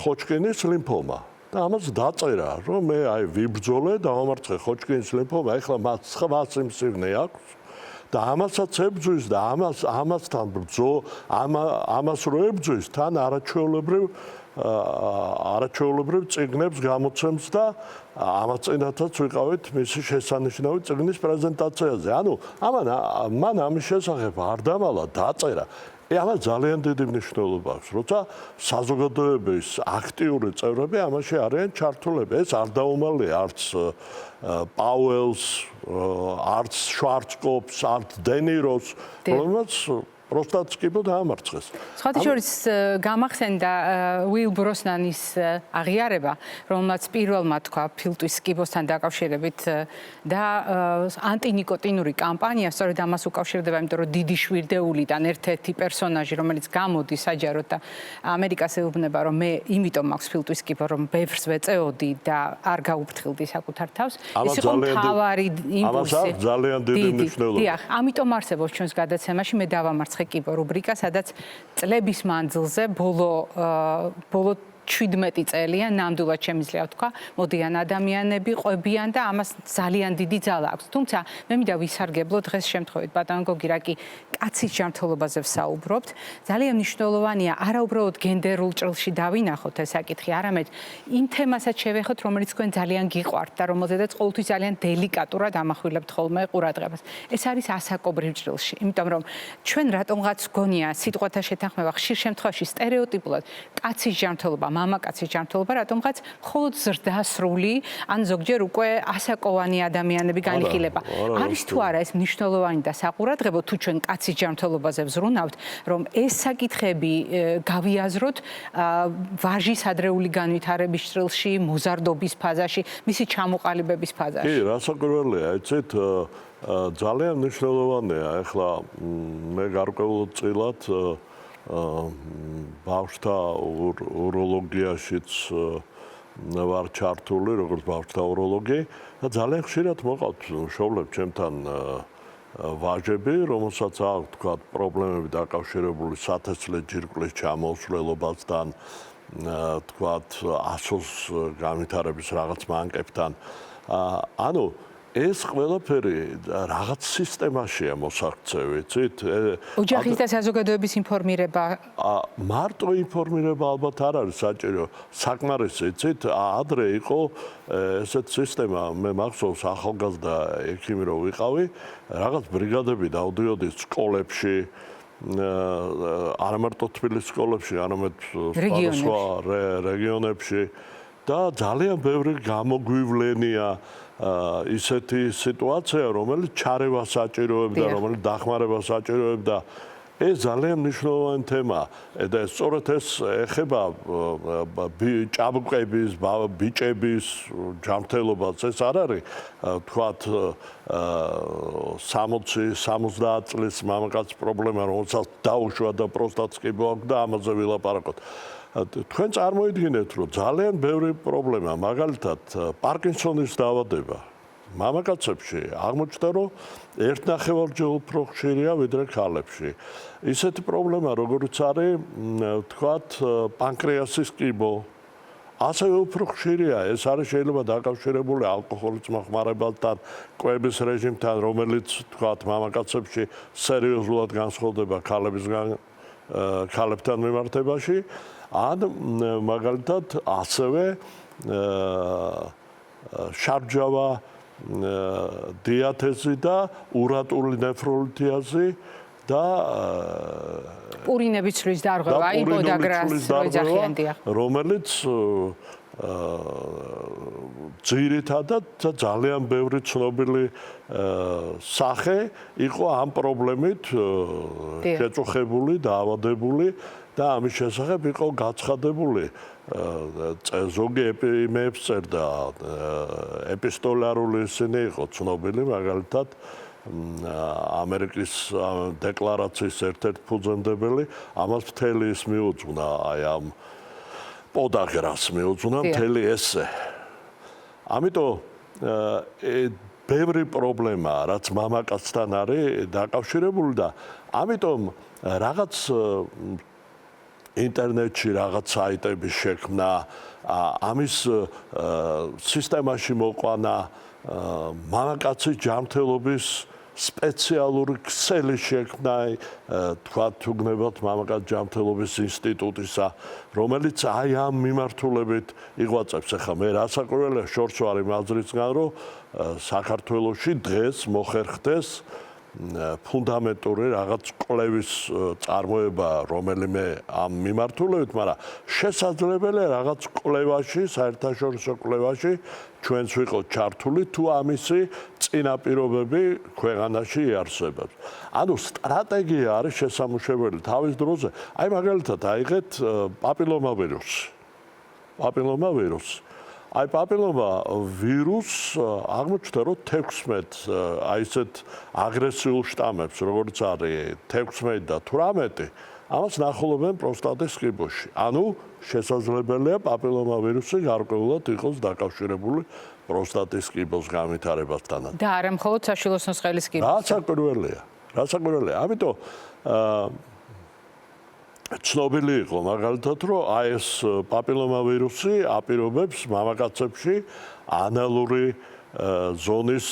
ხოჩკინის ლიმფომა. და ამას დაწერა, რომ მე აი ვიბრძოლე, დავამარცხე ხოჩკინის ლიმფომა, ეხლა მას სხვა სიმსივნე აქვს. და ამასაც ებძვის და ამასთან ამას რო ებძვის, თან არაჩვეულებრივ არაჩვეულებრივ წიგნებს გამოცემს და ამას წინათაც ვიყავით მისი შესანიშნავი წიგნის პრეზენტაციაზე. ანუ მან ამის შესახებ არ დამალა დაწერა. ამას ძალიან დიდი მნიშვნელობა აქვს, როცა საზოგადოების აქტიური წევრები ამაში არიან ჩართულები. ეს არ დაუმალია არც პაუელს, არც შვარცკოპს, არც დენიროს, რომელმაც პროსტატ სკიბო დაამარცხეს. სხვათა შორის გამახსენდა უილ ბროსნანის აღიარება, რომელმაც პირველმა თქვა ფილტვის სკიბოსთან დაკავშირებით და ანტინიკოტინური კამპანია სწორედ ამას უკავშირდება, იმიტომ რომ დიდი შვირდეულიდან ერთ-ერთი პერსონაჟი, რომელიც გამოდის საჯაროდ და ამერიკას ეუბნება, რომ მე იმიტომ მაქვს ფილტვის სკიბო, რომ ბევრს ვეწეოდი და არ გაუფრთხილდი საკუთარ თავს. ეს იყო მთავარი იმპულსი. ამას ძალიან დიდი მნიშვნელობა. დიახ, ამიტომ არსებობს ჩვენს გადაცემაში მე დავამარცხე კიბო რუბრიკა, სადაც წლების მანძილზე ბოლო 17 წელია ნამდვილად შემიძლია ვთქვა, მოდიან ადამიანები, ყვებიან და ამას ძალიან დიდი ძალა აქვს. თუმცა მე მინდა ვისარგებლო დღეს შემთხვევით ბატონო გოგი, რა კი კაცის ჯანმრთელობაზე ვსაუბრობთ. ძალიან მნიშვნელოვანია არა უბრალოდ გენდერულ ჭრილში დავინახოთ ეს საკითხი, არამედ იმ თემასაც შევეხოთ, რომელიც თქვენ ძალიან გიყვართ და რომელზედაც ყოველთვის ძალიან დელიკატურად ამახვილებთ ხოლმე ყურადღებას. ეს არის ასაკობრივ ჭრილში, იმიტომ რომ ჩვენ რატომღაც გონია სიტყვათა შეთანხმება ხშირ შემთხვევაში სტერეოტიპულად კაცის ჯანმრთელობა, მამაკაცის ჯანმრთელობა რატომღაც მხოლოდ ზრდასრული, ან ზოგჯერ უკვე ასაკოვანი ადამიანები განიხილება. არის თუ არა ეს მნიშვნელოვანი და საყურადღებო თუ ჩვენ კაცის ჯანმრთელობაზე ვზრუნავთ, რომ ეს საკითხები გავიაზროთ ვაჟის ადრეული განვითარების ჭრილში, მოზარდობის ფაზაში, მისი ჩამოყალიბების ფაზაში. კი, რასაკვირველია, იცით, ძალიან მნიშვნელოვანია. ახლა მე გარკვეულად წილად ბავშვთა უროლოგიაშიც ვარ ჩართული, როგორც ბავშვთა უროლოგი და ძალიან ხშირად მოყავთ მშობლებს ჩემთან ვაჟები, რომელსაც აქვს თქვა პრობლემები დაკავშირებული სათესლე ჯირკვლის ჩამოსვლელობასთან, თქვა ასოს განვითარების რაღაც მანკებთან. ანუ ეს ყველაფერი რაღაც სისტემაშია მოსაქცევი, იცით? ოჯახის და საზოგადოების ინფორმირება. მარტო ინფორმირება ალბათ არ არის საჭირო. საკმარისი, იცით? ადრე იყო ესეთ სისტემა, მე მახსოვს ახალგაზრდა ექიმი რო ვიყავი, რაღაც ბრიგადები დავდიოდი სკოლებში, არა მარტო თბილისის სკოლებში, არამედ სხვა რეგიონებში და ძალიან ბევრი გამოგვივლენია ისეთი სიტუაცია, რომელიც ჩარევა საჭიროებდა, რომელიც დახმარება საჭიროებდა. ეს ძალიან მნიშვნელოვანი თემაა. და სწორედ ეს ეხება ჭაბუკების, ბიჭების ჯანმრთელობას. ეს არ არის, თქვათ, 60-70 წლის მამაკაცის პრობლემა, რომელსაც დაუშვა და პროსტატ სკიბო აქვს და ამაზე ვილაპარაკოთ. თქვენ წარმოიდგინეთ, რომ ძალიან ბევრი პრობლემა, მაგალითად, პარკინსონის დაავადება მამაკაცებში აღმოჩნდა, რომ 1.5-ჯერ უფრო ხშირია ვიდრე ქალებში. ისეთი პრობლემა, როგორც არის, თქვათ, პანკრეასის კიბო, ასევე უფრო ხშირია. ეს არის შეიძლება დაკავშირებული ალკოჰოლის მოხმარებასთან, კვების რეჟიმთან, რომელიც, თქვათ, მამაკაცებში სერიოზულად განსხვავდება ქალებთან მიმართებაში. ან მაგალითად ასევე შარჯავა, დიათეზი და ურატული ნეფროლიტიაზი და პურინების ცვლის დარღვევა, აი პოდაგრას როიძახიან დიახ. რომელიც ძირითადად ძალიან ბევრი ცნობილი სახე იყო ამ პრობლემით შეწუხებული, დაავადებული და ამის შესახებ იყო გაცხადებული. ზოგი ეპიმეებს წერდა, ეპისტოლარული ისინი იყო ცნობილი, მაგალითად ამერიკის დეკლარაციის ერთ-ერთი ფუძემდებელი, ამას მთელი ის მიუძღვნა, აი ამ პოდაგრას მიუძღვნა მთელი ესე. ამიტომ ბევრი პრობლემა, რაც მამაკაცთან არის დაკავშირებული და ამიტომ რაღაც ინტერნეტში რაღაც საიტების შექმნა, ამის სისტემაში მოყვანა, მამაკაცის ჯანმრთელობის სპეციალური ქსელი შექმნა, თქვა თუ გნებავთ მამაკაც ჯანმრთელობის ინსტიტუტისა, რომელიც აი ამ მიმართულებით იღვაწებს. ახლა მე რასაკვირველია შორს ვარ იმ აზრისგან, რომ საქართველოში დღეს მოხერხდეს ფუნდამენტური რაღაც კვლევის წარმოება რომელიმე ამ მიმართულებით, მაგრამ შესაძლებელია რაღაც კვლევაში, საერთაშორისო კვლევაში ჩვენც ვიყოთ ჩართული თუ ამისი წინაპირობები ქვეყანაში იარსებებს. ანუ სტრატეგია არის შესამუშავებელი თავის დროზე. აი მაგალითად აიღეთ პაპილომა ვირუსი. აი პაპილომა ვირუსს აღმოჩნდა რომ 16 აი ესეთ აგრესიულ შტამებს როგორც არის 16 და 18 ამას ნახულობენ პროსტატის კიბოში. ანუ შესაძლებელია პაპილომა ვირუსი გარკვეულად იყოს დაკავშირებული პროსტატის კიბოს განვითარებასთან. და არა მხოლოდ საშვილოს ნუსხელის კიბოს. რასაკვირველია. ამიტომ ცნობილი იყო მაგალითად რომ აი ეს პაპილომა ვირუსი აპირობებს მამაკაცებში ანალური ზონის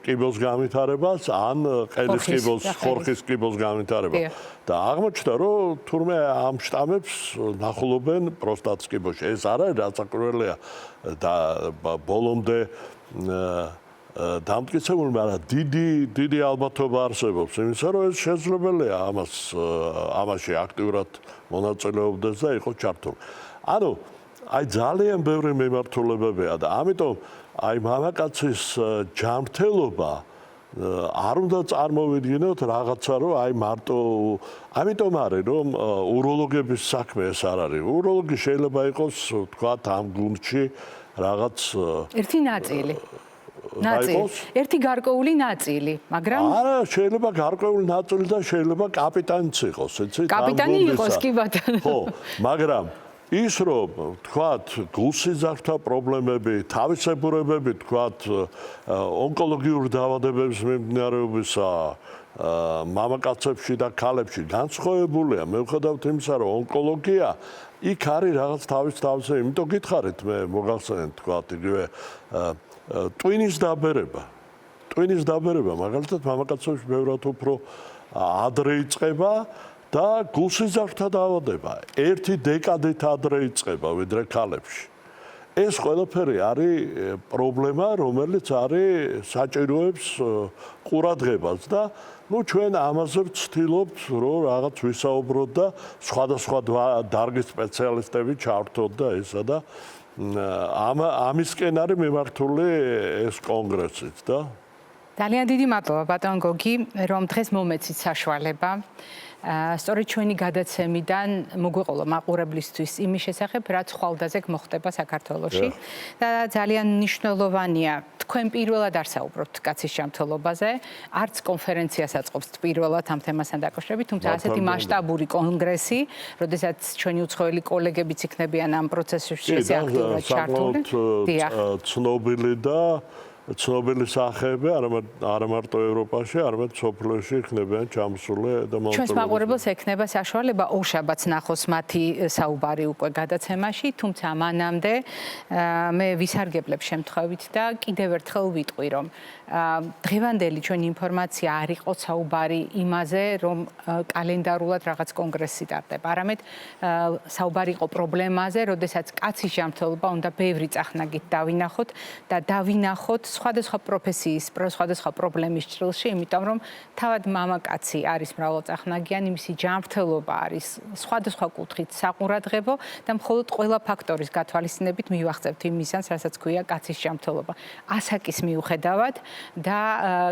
კიბოს განვითარებას ან ყელის კიბოს, ხორხის კიბოს განვითარებას. და აღმოჩნდა რომ თურმე ამ შტამებს ნახულობენ პროსტატის კიბოში. ეს არ არის რასაკვირველია და ბოლომდე დამტკიცებული, მაგრამ დიდი ალბათობა არსებობს იმისა, რომ ეს შესაძლებელია ამაში აქტიურად მონაწილეობდეს და იყოს ჩართული. ანუ აი ძალიან ბევრი მიმართულებებია და ამიტომ აი მამაკაცის ჯანმრთელობა არ უნდა წარმოვიდგინოთ რაღაცა რომ აი მარტო ამიტომ არის რომ უროლოგების საქმე ეს არ არის. უროლოგი შეიძლება იყოს თქვათ ამ გუნდში რაღაც ერთი ნაწილი. ერთი გარკვეული ნაწილი, მაგრამ არა, შეიძლება გარკვეული ნაწილი და შეიძლება კაპიტანიც იყოს, ეცით? კაპიტანი იყოს, კი ბატონო. ხო, მაგრამ ის რომ თქვათ გულსიზართა პრობლემები, თავისებურებები, თქვათ ონკოლოგიური დაავადებების მიმდინარეობისა მამაკაცებში და ქალებში განსხვავებულია. მიუხედავად იმისა, რომ ონკოლოგია იქ არის რაღაც თავისი, იმიტომ გითხარით მე მოგახსენეთ თქვათ იგივე ტვინის დაბერება მაგალითად მამაკაცებში ბევრად უფრო ადრე იწყება და გულსიზართა დაავადება ერთი დეკადით ადრე იწყება ვიდრე ქალებში. ეს ყველაფერი არის პრობლემა, რომელიც არის საჭიროებს ყურადღებას და ჩვენ ამაზე ვცდილობთ, რომ რაღაც ვისაუბროთ და სხვადასხვა დარგის სპეციალისტები ჩავრთოთ და ესა და ამისკენ არის მიმართული ეს კონგრესიც და ძალიან დიდი მადლობა ბატონ გოგი, რომ დღეს მომეცით საშუალება. სწორედ ჩვენი გადაცემიდან მოგვეყოლა მაყურებლისთვის იმის შესახებ, რაც ხვალდაზე მოხდება საქართველოში და ძალიან მნიშვნელოვანია თქვენ პირველად არ საუბრობთ კაცის ჯანმრთელობაზე, არც კონფერენციას აწყობთ პირველად ამ თემასთან დაკავშირებით, თუმცა ასეთი მასშტაბური კონგრესი, როდესაც ჩვენი უცხოელი კოლეგებიც იქნებიან ამ პროცესში აქტიურად ჩართული. ცნობილი და ცნობილი სახეები არა მარტო ევროპაში, არამედ სოფლიოში იქნებიან ჩამოსული და ჩვენს მაყურებელს ექნება საშუალება ორშაბათს ნახოს მათი საუბარი უკვე გადაცემაში, თუმცა მანამდე მე ვისარგებლებ შემთხვევით და კიდევ ერთხელ ვიტყვი, რომ დღევანდელი ჩვენი ინფორმაცია არ იყო საუბარი იმაზე, რომ კალენდარულად რაღაც კონგრესი ტარდება, არამედ საუბარი იყო პრობლემაზე, როდესაც კაცის ჯანმრთელობა უნდა ბევრი წახნაგით დავინახოთ და დავინახოთ სხვადასხვა პროფესიის, სხვადასხვა პრობლემის ჭრილში, იმიტომ რომ თავად მამაკაცი არის მრავალწახნაგიანი, მისი ჯანმრთელობა არის სხვადასხვა კუთხით საყურადღებო და მხოლოდ ყველა ფაქტორის გათვალისწინებით მივახცევთ იმ მიზანს, რასაც ქვია კაცის ჯანმრთელობა. ასაკის მიუხედავად და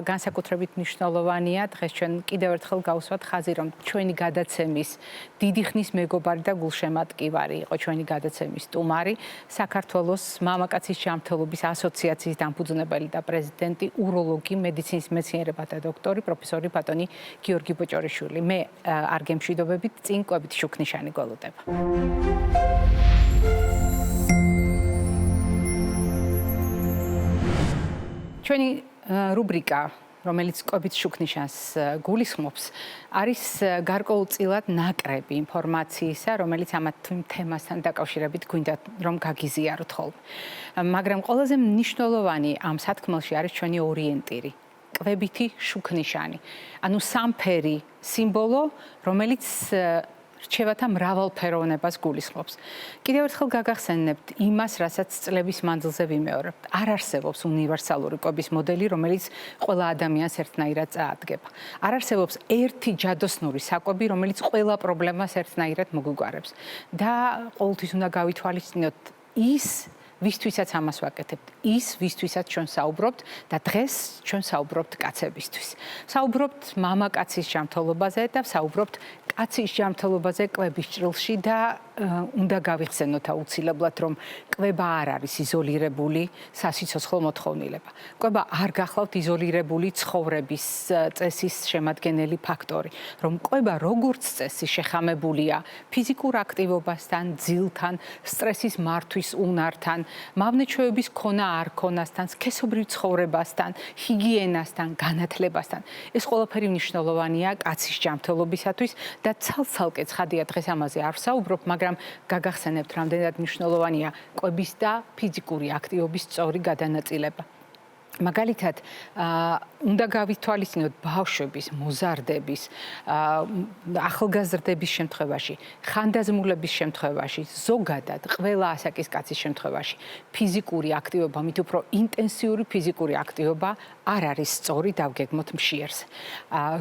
განსაკუთრებით მნიშვნელოვანია დღეს ჩვენ კიდევ ერთხელ გავუსვათ ხაზი, რომ ჩვენი გადაცემის დიდი ხნის მეგობარი და გულშემატკივარი იყო ჩვენი გადაცემის სტუმარი, საქართველოს მამაკაცის ჯანმრთელობის ასოციაციის დამფუძნებელი და პრეზიდენტი, უროლოგი, მედიცინის მეცნიერებათა დოქტორი, პროფესორი ბატონი გიორგი ბოჭორიშვილი. მე არ გემშვიდობებით, წინ კვებით შუქნიშანი გველოდება. ჩვენი რუბრიკა, რომელიც კვებით შუქნიშანს გულისხმობს, არის გარკვეულწილად ნაკრები ინფორმაციისა, რომელიც ამ თემასთან დაკავშირებით გვინდა რომ გაგიზიაროთ ხოლმე. მაგრამ ყველაზე მნიშვნელოვანი ამ სათქმელში არის ჩვენი ორიენტირი. კვებითი შუქნიშანი. ანუ სამფერი სიმბოლო, რომელიც რჩევათა მრავალფეროვნებას გულისხმობს. კიდევ ერთხელ გაგახსენებთ იმას, რასაც წლების მანძილზე ვიმეორებთ. არ არსებობს უნივერსალური კვების მოდელი, რომელიც ყველა ადამიანს ერთნაირად წაადგება. არ არსებობს ერთი ჯადოსნური საკვები, რომელიც ყველა პრობლემას ერთნაირად მოგვიგარებს. და ყოველთვის უნდა გავითვალისწინოთ ის ვისთვისაც ამას ვაკეთებთ, ის ვისთვისაც ჩვენ საუბრობთ და დღეს ჩვენ საუბრობთ კაცებისთვის. საუბრობთ მამაკაცის ჯანმრთელობაზე და საუბრობთ კაცის ჯანმრთელობაზე კვების ჭრილში და უნდა გავიხსენოთ აუცილებლად, რომ კვება არ არის იზოლირებული სასიცოცხლო მოთხოვნილება. კვება არ გახლავთ იზოლირებული ცხოვრების წესის შემადგენელი ფაქტორი, რომ კვება როგორც წესი შეხამებულია ფიზიკურ აქტივობასთან, ძილთან, სტრესის მართვის უნართან, მავნეჩვეების ქონა არ ქონასთან, სქესობრივ ცხოვრებასთან, ჰიგიენასთან, განათლებასთან. ეს ყველაფერი მნიშვნელოვანია კაცის ჯანმრთელობისათვის და ცალ-ცალკე ცხადია დღეს ამაზე არ ვსაუბრობ, მაგრამ გაგახსენებთ, რამდენად მნიშვნელოვანია კვების და ფიზიკური აქტივობის სწორი გადანაწილება. მაგალითად, უნდა გავითვალისწინოთ ბავშვების, მოზარდების, ახალგაზრდების შემთხვევაში, ხანდაზმულების შემთხვევაში, ზოგადად ყველა ასაკის კაცის შემთხვევაში, ფიზიკური აქტივობა, მით უფრო ინტენსიური ფიზიკური აქტივობა არ არის სწორი, დავგეგმოთ მშიერს.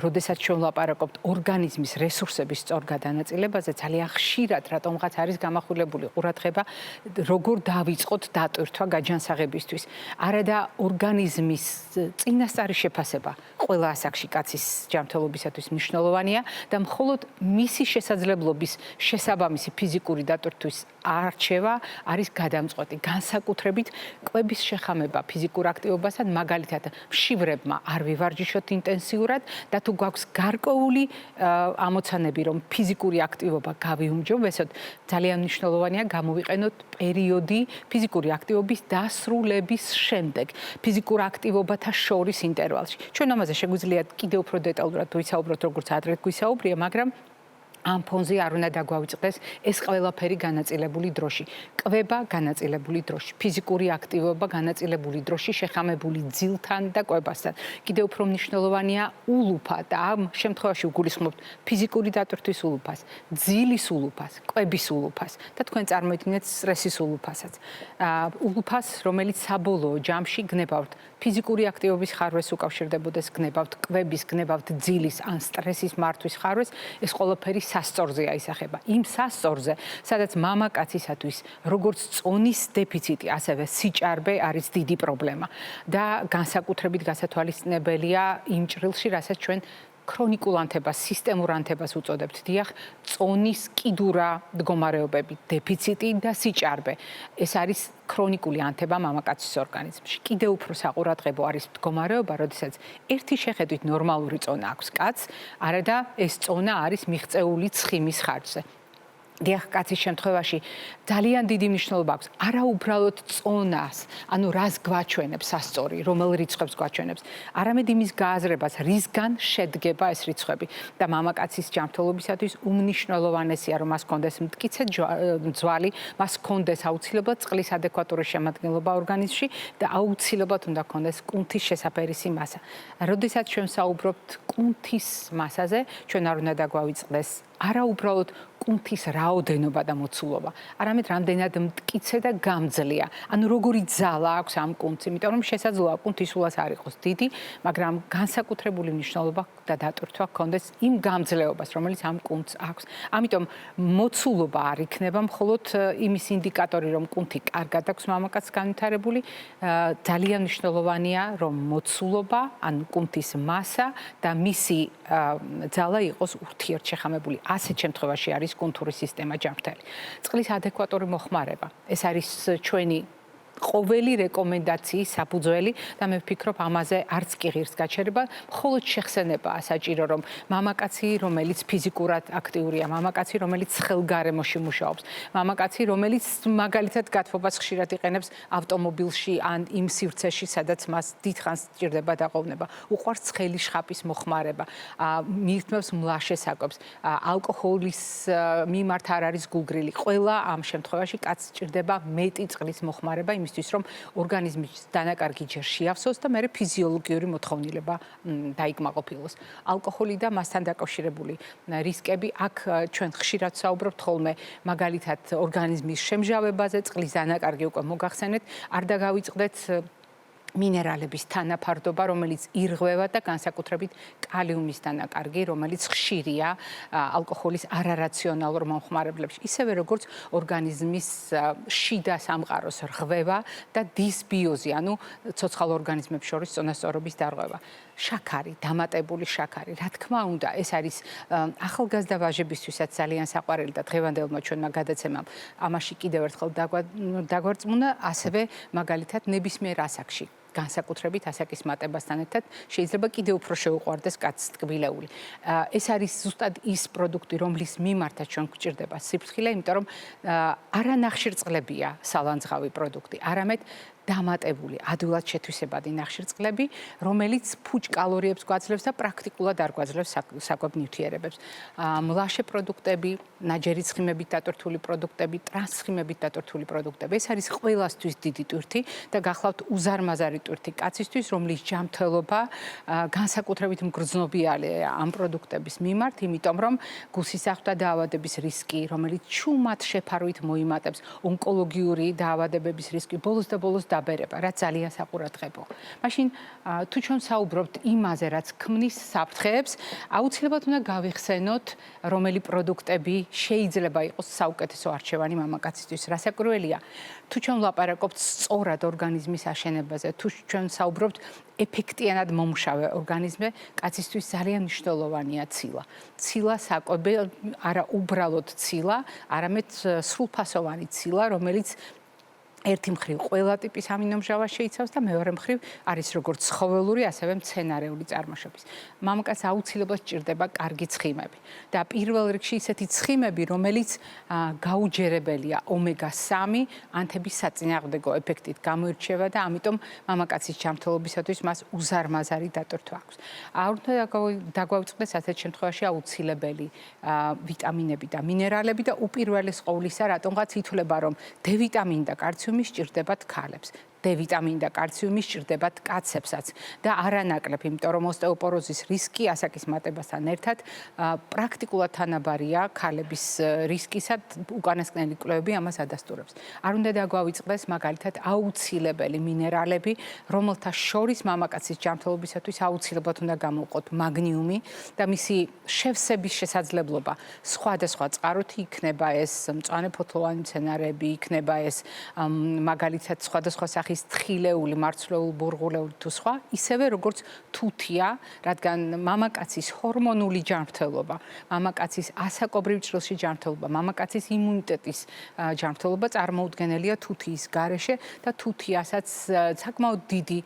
როდესაც ჩვენ ვლაპარაკობთ ორგანიზმის რესურსების სწორ გადანაწილებაზე, ძალიან ხშირად რატომღაც არის გამახვილებული ყურადღება, როგორ დავიწყოთ დატვირთვა გაჯანსაღებისთვის. არადა ორგანიზმის წინასწარი შეფასება ყველა ასაკში კაცის ჯანმრთელობისათვის მნიშვნელოვანია და მხოლოდ მისი შესაძლებლობის შესაბამისი ფიზიკური დატვირთვის არჩევა არის გადამწყვეტი. განსაკუთრებით კვების შეხამება ფიზიკურ აქტივობასთან, მაგალითად მშივრებმა არ ვივარჯიშოთ ინტენსიურად და თუ გვაქვს გარკვეული ამოცანები, რომ ფიზიკური აქტივობა გავიუმჯობესოთ, ძალიან მნიშვნელოვანია გამოვიყენოთ პერიოდი ფიზიკური აქტივობის დასრულების შემდეგ, ფიზიკურ აქტივობათა შორის ინტერვალში. ჩვენ ამაზე შეგვიძლია კიდევ უფრო დეტალურად ვისაუბროთ, როგორც ადრე გვისაუბრია, მაგრამ ამ ფონზე არ უნდა დაგვავიწყდეს ეს ყველაფერი განაწილებული დროში. კვება განაწილებული დროში, ფიზიკური აქტივობა განაწილებული დროში, შეხამებული ძილთან და კვებასთან. კიდევ უფრო მნიშვნელოვანია ულუფა და ამ შემთხვევაში ვგულისხმობთ ფიზიკური დატვირთვის ულუფას, ძილის ულუფას, კვების ულუფას და თქვენ წარმოიდგინეთ სტრესის ულუფასაც. ულუფას, რომელიც საბოლოო ჯამში გნებავთ ფიზიკური აქტივობის ხარვეს უკავშირდებოდეს, გნებავთ კვების, გნებავთ ძილის ან სტრესის მართვის ხარვეს, ეს ყველაფერი სასწორზე აისახება. იმ სასწორზე, სადაც მამაკაცისათვის როგორც წონის დეფიციტი, ასევე სიჭარბე არის დიდი პრობლემა და განსაკუთრებით გასათვალისწინებელია იმ ჭრილში, რასაც ჩვენ ქრონიკულ ანთებას, სისტემურ ანთებას უწოდებთ. დიახ, წონის კიდურა მდგომარეობები, დეფიციტი და სიჭარბე. ეს არის ქრონიკული ანთება მამაკაცის ორგანიზმში. კიდევ უფრო საყურადღებო არის მდგომარეობა, როდესაც ერთი შეხედვით ნორმალური წონა აქვს კაცს, არადა ეს წონა არის მიღწეული ცხიმის ხარჯზე. დიახ, კაცის შემთხვევაში ძალიან დიდი მნიშვნელობა აქვს არა უბრალოდ წონას, ანუ რას გვაჩვენებს სასწორი, რომელ რიცხვებს გვაჩვენებს, არამედ იმის გააზრებას, რისგან შედგება ეს რიცხვები. და მამაკაცის ჯანმრთელობისათვის უმნიშვნელოვანესია, რომ მას ჰქონდეს მტკიცე ძვალი, მას ჰქონდეს აუცილებლად წყლის ადეკვატური შემადგენლობა ორგანიზმში და აუცილებლად უნდა ჰქონდეს კუნთის შესაფერისი მასა. როდესაც ჩვენ საუბრობთ კუნთის მასაზე, ჩვენ არ უნდა დაგვავიწყდეს არა უბრალოდ კუნთის რაოდენობა და მოცულობა, არამედ რამდენად მტკიცე და გამძლეა. ანუ როგორი ძალა აქვს ამ კუნთს, იმიტომ რომ შესაძლოა კუნთი სულაც არ იყოს დიდი, მაგრამ განსაკუთრებული მნიშვნელობა და დატვირთვა ჰქონდეს იმ გამძლეობას, რომელიც ამ კუნთს აქვს. ამიტომ მოცულობა არ იქნება მხოლოდ იმის ინდიკატორი, რომ კუნთი კარგად აქვს მამაკაცს განვითარებული, ძალიან მნიშვნელოვანია, რომ მოცულობა, ანუ კუნთის მასა და მისი ძალა იყოს ურთიერთშეხამებული. ასეთ შემთხვევაში არის კუნთური სისტემა ჯანმრთელი. წყლის ადეკვატური მოხმარება. ეს არის ჩვენი ყოველი რეკომენდაციის საფუძველი და მე ვფიქრობ ამაზე არც კი ღირს გაჩერება, მხოლოდ შეხსენებაა საჭირო, რომ მამაკაცი, რომელიც ფიზიკურად აქტიურია, მამაკაცი, რომელიც ხელგარემოში მუშაობს, მამაკაცი, რომელიც მაგალითად გათბობას ხშირად იყენებს ავტომობილში ან იმ სივრცეში, სადაც მას დიდხანს სჭირდება დაყოვნება, უყვარს ცხელი შხაპის მოხმარება, მიირთმევს მლაშე საკვებს, ალკოჰოლის მიმართ არ არის გულგრილი. ყველა ამ შემთხვევაში კაცს სჭირდება მეტი წყლის მოხმარება, იმისთვის, რომ ორგანიზმის დანაკარგი ჯერ შეავსოს და მერე ფიზიოლოგიური მოთხოვნილება დაიკმაყოფილოს. ალკოჰოლი და მასთან დაკავშირებული რისკები, აქ ჩვენ ხშირად საუბრობთ ხოლმე მაგალითად ორგანიზმის შემჟავებაზე, წყლის დანაკარგი უკვე მოგახსენეთ, არ დაგავიწყდეთ მინერალების თანაფარდობა, რომელიც ირღვევა და განსაკუთრებით კალიუმის დანაკარგი, რომელიც ხშირია ალკოჰოლის არარაციონალურ მომხმარებლებში, ისევე როგორც ორგანიზმის შიდა სამყაროს რღვევა და დისბიოზი, ანუ ცოცხალ ორგანიზმებს შორის წონასწორობის დარღვევა. შაქარი, დამატებული შაქარი, რა თქმა უნდა, ეს არის ახალგაზრდა ვაჟებისთვისაც ძალიან საყვარელი და დღევანდელმა ჩვენმა გადაცემამ ამაში კიდევ ერთხელ დაგვარწმუნა, ასევე მაგალითად ნებისმიერ ასაკში. განსაკუთრებით ასაკის მატებასთან ერთად შეიძლება კიდევ უფრო შეუყვარდეს კაცს ტკბილეული. ეს არის ზუსტად ის პროდუქტი, რომლის მიმართაც ჩვენ გვჭირდება სიფრთხილე, იმიტომ რომ არანახშირწყლებია სალანძღავი პროდუქტი, არამედ დამატებული, ადვილად შეთვისებადი ნახშირწყლები, რომელიც ფუჭ კალორიებს გვაძლევს და პრაქტიკულად არ გვაძლევს საკვებ ნივთიერებებს. მლაშე პროდუქტები, ნაჯერი ცხიმებით დატვირთული პროდუქტები, ტრანსცხიმებით დატვირთული პროდუქტები, ეს არის ყველასთვის დიდი ტვირთი და გახლავთ უზარმაზარი ტვირთი კაცისთვის, რომლის ჯანმრთელობა განსაკუთრებით მგრძნობიარეა ამ პროდუქტების მიმართ, იმიტომ რომ გულსისახვთა დაავადების რისკი, რომელიც ჩუმად შეფარვით მოიმატებს, ონკოლოგიური დაავადებების რისკი, ბოლოს და ბოლოს დაბერება, რაც ძალიან საყურადღებოა. მაშინ თუ ჩვენ საუბრობთ იმაზე, რაც ქმნის საფრთხეებს, აუცილებლად უნდა გავიხსენოთ, რომელი პროდუქტები შეიძლება იყოს საუკეთესო არჩევანი მამაკაცისთვის. რასაკვირველია, თუ ჩვენ ვლაპარაკობთ სწორად ორგანიზმის აშენებაზე, თუ ჩვენ საუბრობთ ეფექტიანად მომუშავე ორგანიზმზე, კაცისთვის ძალიან მნიშვნელოვანია ცილა. ცილა საკვები არა უბრალოდ ცილა, არამედ სრულფასოვანი ცილა, რომელიც ერთი მხრივ ყველა ტიპის ამინომჟავა შეიცავს და მეორე მხრივ არის როგორც ცხოველური, ასევე მცენარეული წარმოშობის. მამაკაცს აუცილებლად სჭირდება კარგი ცხიმები და პირველ რიგში ისეთი ცხიმები, რომელიც გაუჯერებელია ომეგა-3 ანთების საწინააღმდეგო ეფექტით გამოირჩევა და ამიტომ მამაკაცის ჯანმრთელობისათვის მას უზარმაზარი დატვირთვა აქვს. არ უნდა დაგვავიწყდეს ასეთ შემთხვევაში აუცილებელი ვიტამინები და მინერალები და უპირველეს ყოვლისა, რატომღაც ითვლება, რომ D ვიტამინი და კალციუმი სჭირდებათ ქალებს. D ვიტამინი და კალციუმი სჭირდებათ კაცებსაც და არანაკლებ, იმიტომ რომ ოსტეოპოროზის რისკი ასაკის მატებასთან ერთად პრაქტიკულად თანაბარია ქალების რისკისა, უკანასკნელი კვლევები ამას ადასტურებს. არ უნდა დაგვავიწყდეს მაგალითად აუცილებელი მინერალები, რომელთა შორის მამაკაცის ჯანმრთელობისათვის აუცილებლად უნდა გამოვყოთ მაგნიუმი და მისი შევსების შესაძლებლობა სხვადასხვა წყაროთი იქნება ეს მწვანე ფოთლოვანი მცენარეები, იქნება ეს მაგალითად სხვადასხვა სახის თხილეული, მარცვლეული, ბურღულეული თუ სხვა, ისევე როგორც თუთია, რადგან მამაკაცის ჰორმონული ჯანმრთელობა, მამაკაცის ასაკობრივ ჭრილში ჯანმრთელობა, მამაკაცის იმუნიტეტის ჯანმრთელობა წარმოუდგენელია თუთიის გარეშე და თუთიასაც საკმაოდ დიდი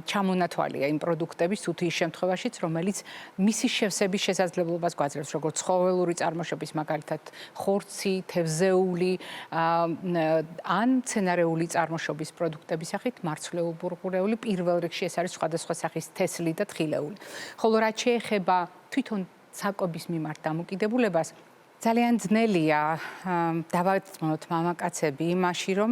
ჩამონათვალია იმ პროდუქტების თუთიის შემთხვევაშიც, რომელიც მისი შევსების შესაძლებლობას გვაძლევს, როგორც ცხოველური წარმოშობის, მაგალითად ხორცი, თევზეული ან მცენარეული წარმოშობის პროდუქტების სახით მარცვლეულ ბურღულეული, პირველ რიგში ეს არის სხვადასხვა სახის თესლი და თხილეული. ხოლო რაც შეეხება თვითონ საკვების მიმართ დამოკიდებულებას, ძალიან ძნელია დავარწმუნოთ მამაკაცები იმაში, რომ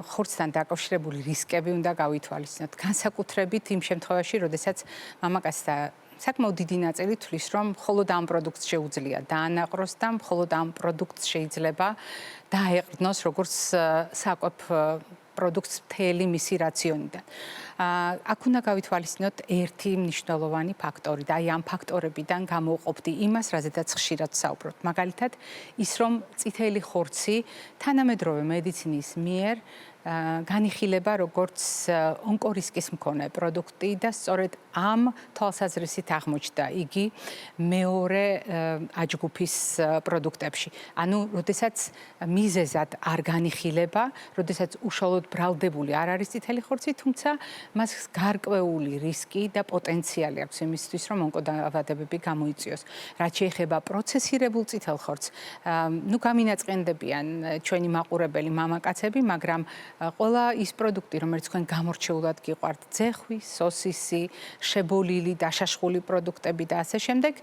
ხორცთან დაკავშირებული რისკები უნდა გავითვალისწინოთ. განსაკუთრებით იმ შემთხვევაში, როდესაც მამაკაცთა საკმაოდ დიდი ნაწილი თვლის, რომ მხოლოდ ამ პროდუქტს შეუძლია დაანაყროს და მხოლოდ ამ პროდუქტს შეიძლება დაეყრდნოს როგორც საკვებ პროდუქტს მთელი მისი რაციონიდან. აქ უნდა გავითვალისწინოთ ერთი მნიშვნელოვანი ფაქტორი და აი ამ ფაქტორებიდან გამოვყოფდი იმას, რაზედაც ხშირად საუბრობთ. მაგალითად, ის რომ წითელი ხორცი თანამედროვე მედიცინის მიერ განიხილება როგორც ონკორისკის მქონე პროდუქტი და სწორედ ამ თვალსაზრისით აღმოჩნდა იგი მეორე აჯგუფის პროდუქტებში. ანუ, როდესაც მიზეზად არ განიხილება, როდესაც უშუალოდ ბრალდებული არ არის წითელი ხორცი, თუმცა მას გარკვეული რისკი და პოტენციალი აქვს იმისთვის, რომ ონკოდაავადებები გამოიწვიოს. რაც შეეხება პროცესირებულ წითელხორცს, ნუ გამინაწყენდებიან ჩვენი მაყურებელი მამაკაცები, მაგრამ ყველა ის პროდუქტი, რომელიც თქვენ გამორჩეულად გიყვართ, ძეხვი, სოსისი, შებოლილი, დაშაშხული პროდუქტები და ასე შემდეგ,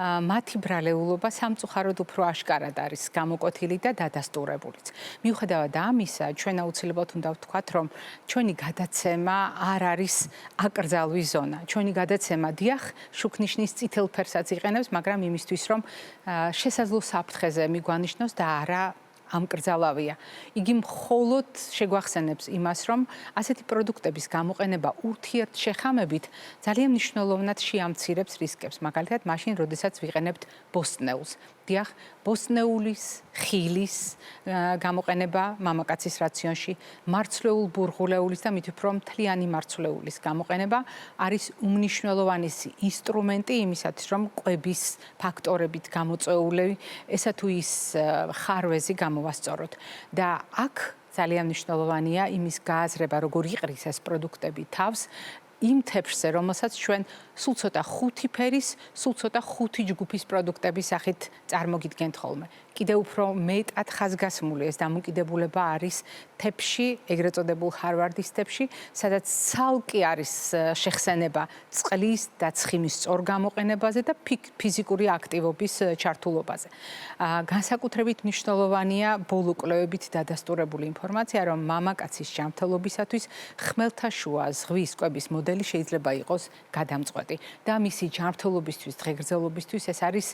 მათი ბრალეულობა სამწუხაროდ უფრო აშკარად არის გამოკვეთილი და დადასტურებულიც. მიუხედავად ამისა, ჩვენ აუცილებლად უნდა ვთქვათ, რომ ჩვენი გადაცემა არ არის აკრძალვის ზონა. ჩვენი გადაცემა დიახ, შუქნიშნის წითელ ფერსაც იყენებს, მაგრამ იმისთვის, რომ შესაძლო საფრთხეზე მიგვანიშნოს და არა ამკრძალავია. იგი მხოლოდ შეგვახსენებს იმას, რომ ასეთი პროდუქტების გამოყენება ურთიერთშეხამებით ძალიან მნიშვნელოვნად შეამცირებს რისკებს. მაგალითად, მაშინ, როდესაც ვიყენებთ ბოსტნეულს. დიახ, ბოსტნეულის, ხილის გამოყენება მამაკაცის რაციონში, მარცვლეულ ბურღულეულის და მით უფრო მთლიანი მარცვლეულის გამოყენება არის უმნიშვნელოვანესი ინსტრუმენტი იმისათვის, რომ კვების ფაქტორებით გამოწვეული ესა თუ ის ხარვეზი გამოვასწოროთ. და აქ ძალიან მნიშვნელოვანია იმის გააზრება, როგორ იყრის ეს პროდუქტები თავს იმ თეფშზე, რომელსაც ჩვენ სულ ცოტა ხუთი ფერის, სულ ცოტა ხუთი ჯგუფის პროდუქტების სახით წარმოგიდგენთ ხოლმე. კიდევ უფრო მეტად ხაზგასმული ეს დამოკიდებულება არის თეფში, ეგრეთ წოდებულ ჰარვარდის თეფში, სადაც ცალკე არის შეხსენება წყლის და ცხიმის სწორ გამოყენებაზე და ფიზიკური აქტივობის ჩართულობაზე. განსაკუთრებით მნიშვნელოვანია ბოლო კვლევებით დადასტურებული ინფორმაცია, რომ მამაკაცის ჯანმრთელობისათვის ხმელთაშუა ზღვის კვების მოდელი შეიძლება იყოს გადამწყვეტი და მისი ჯანმრთელობისთვის, დღეგრძელობისთვის ეს არის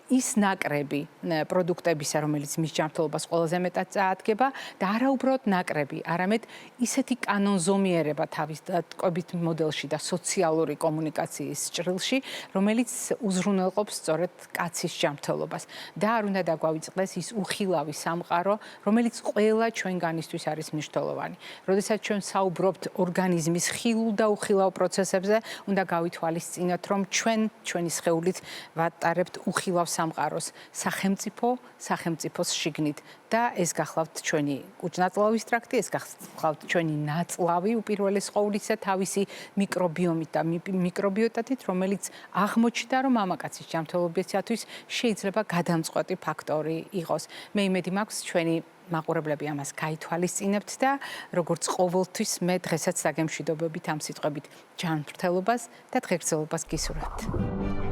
ის ნაკრები პროდუქტებისა, რომელიც მის ჯანმრთელობას ყველაზე მეტად წაადგება და არაუბრალოდ ნაკრები, არამედ ისეთი კანონზომიერება თავის კვებით მოდელში და სოციალური კომუნიკაციის ჭრილში, რომელიც უზრუნველყოფს სწორედ კაცის ჯანმრთელობას. და არ უნდა დაგვავიწყდეს ის უხილავი სამყარო, რომელიც ყველა ჩვენგანისთვის არის მნიშვნელოვანი. როდესაც ჩვენ საუბრობთ ორგანიზმის ხილულ და უხილავ პროცესებზე, უნდა გავითვალისწინოთ, რომ ჩვენი სხეულით ვატარებთ უხილავ სამყაროს სახელმწიფოს შიგნით და ეს გახლავთ ჩვენი კუჭ-ნაწლავის ტრაქტი, ეს გახლავთ ჩვენი ნაწლავი უპირველეს ყოვლისა თავისი მიკრობიომით და მიკრობიოტათით, რომელიც აღმოჩნდა, რომ მამაკაცის ჯანმრთელობისათვის შეიძლება გადამწყვეტი ფაქტორი იყოს. მე იმედი მაქვს ჩვენი მაყურებლები ამას გაითვალისწინებთ და როგორც ყოველთვის მე დღესაც საგემშვიდობებით ამ სიტყვებით ჯანმრთელობას და დღეგრძელობას გისურვებთ.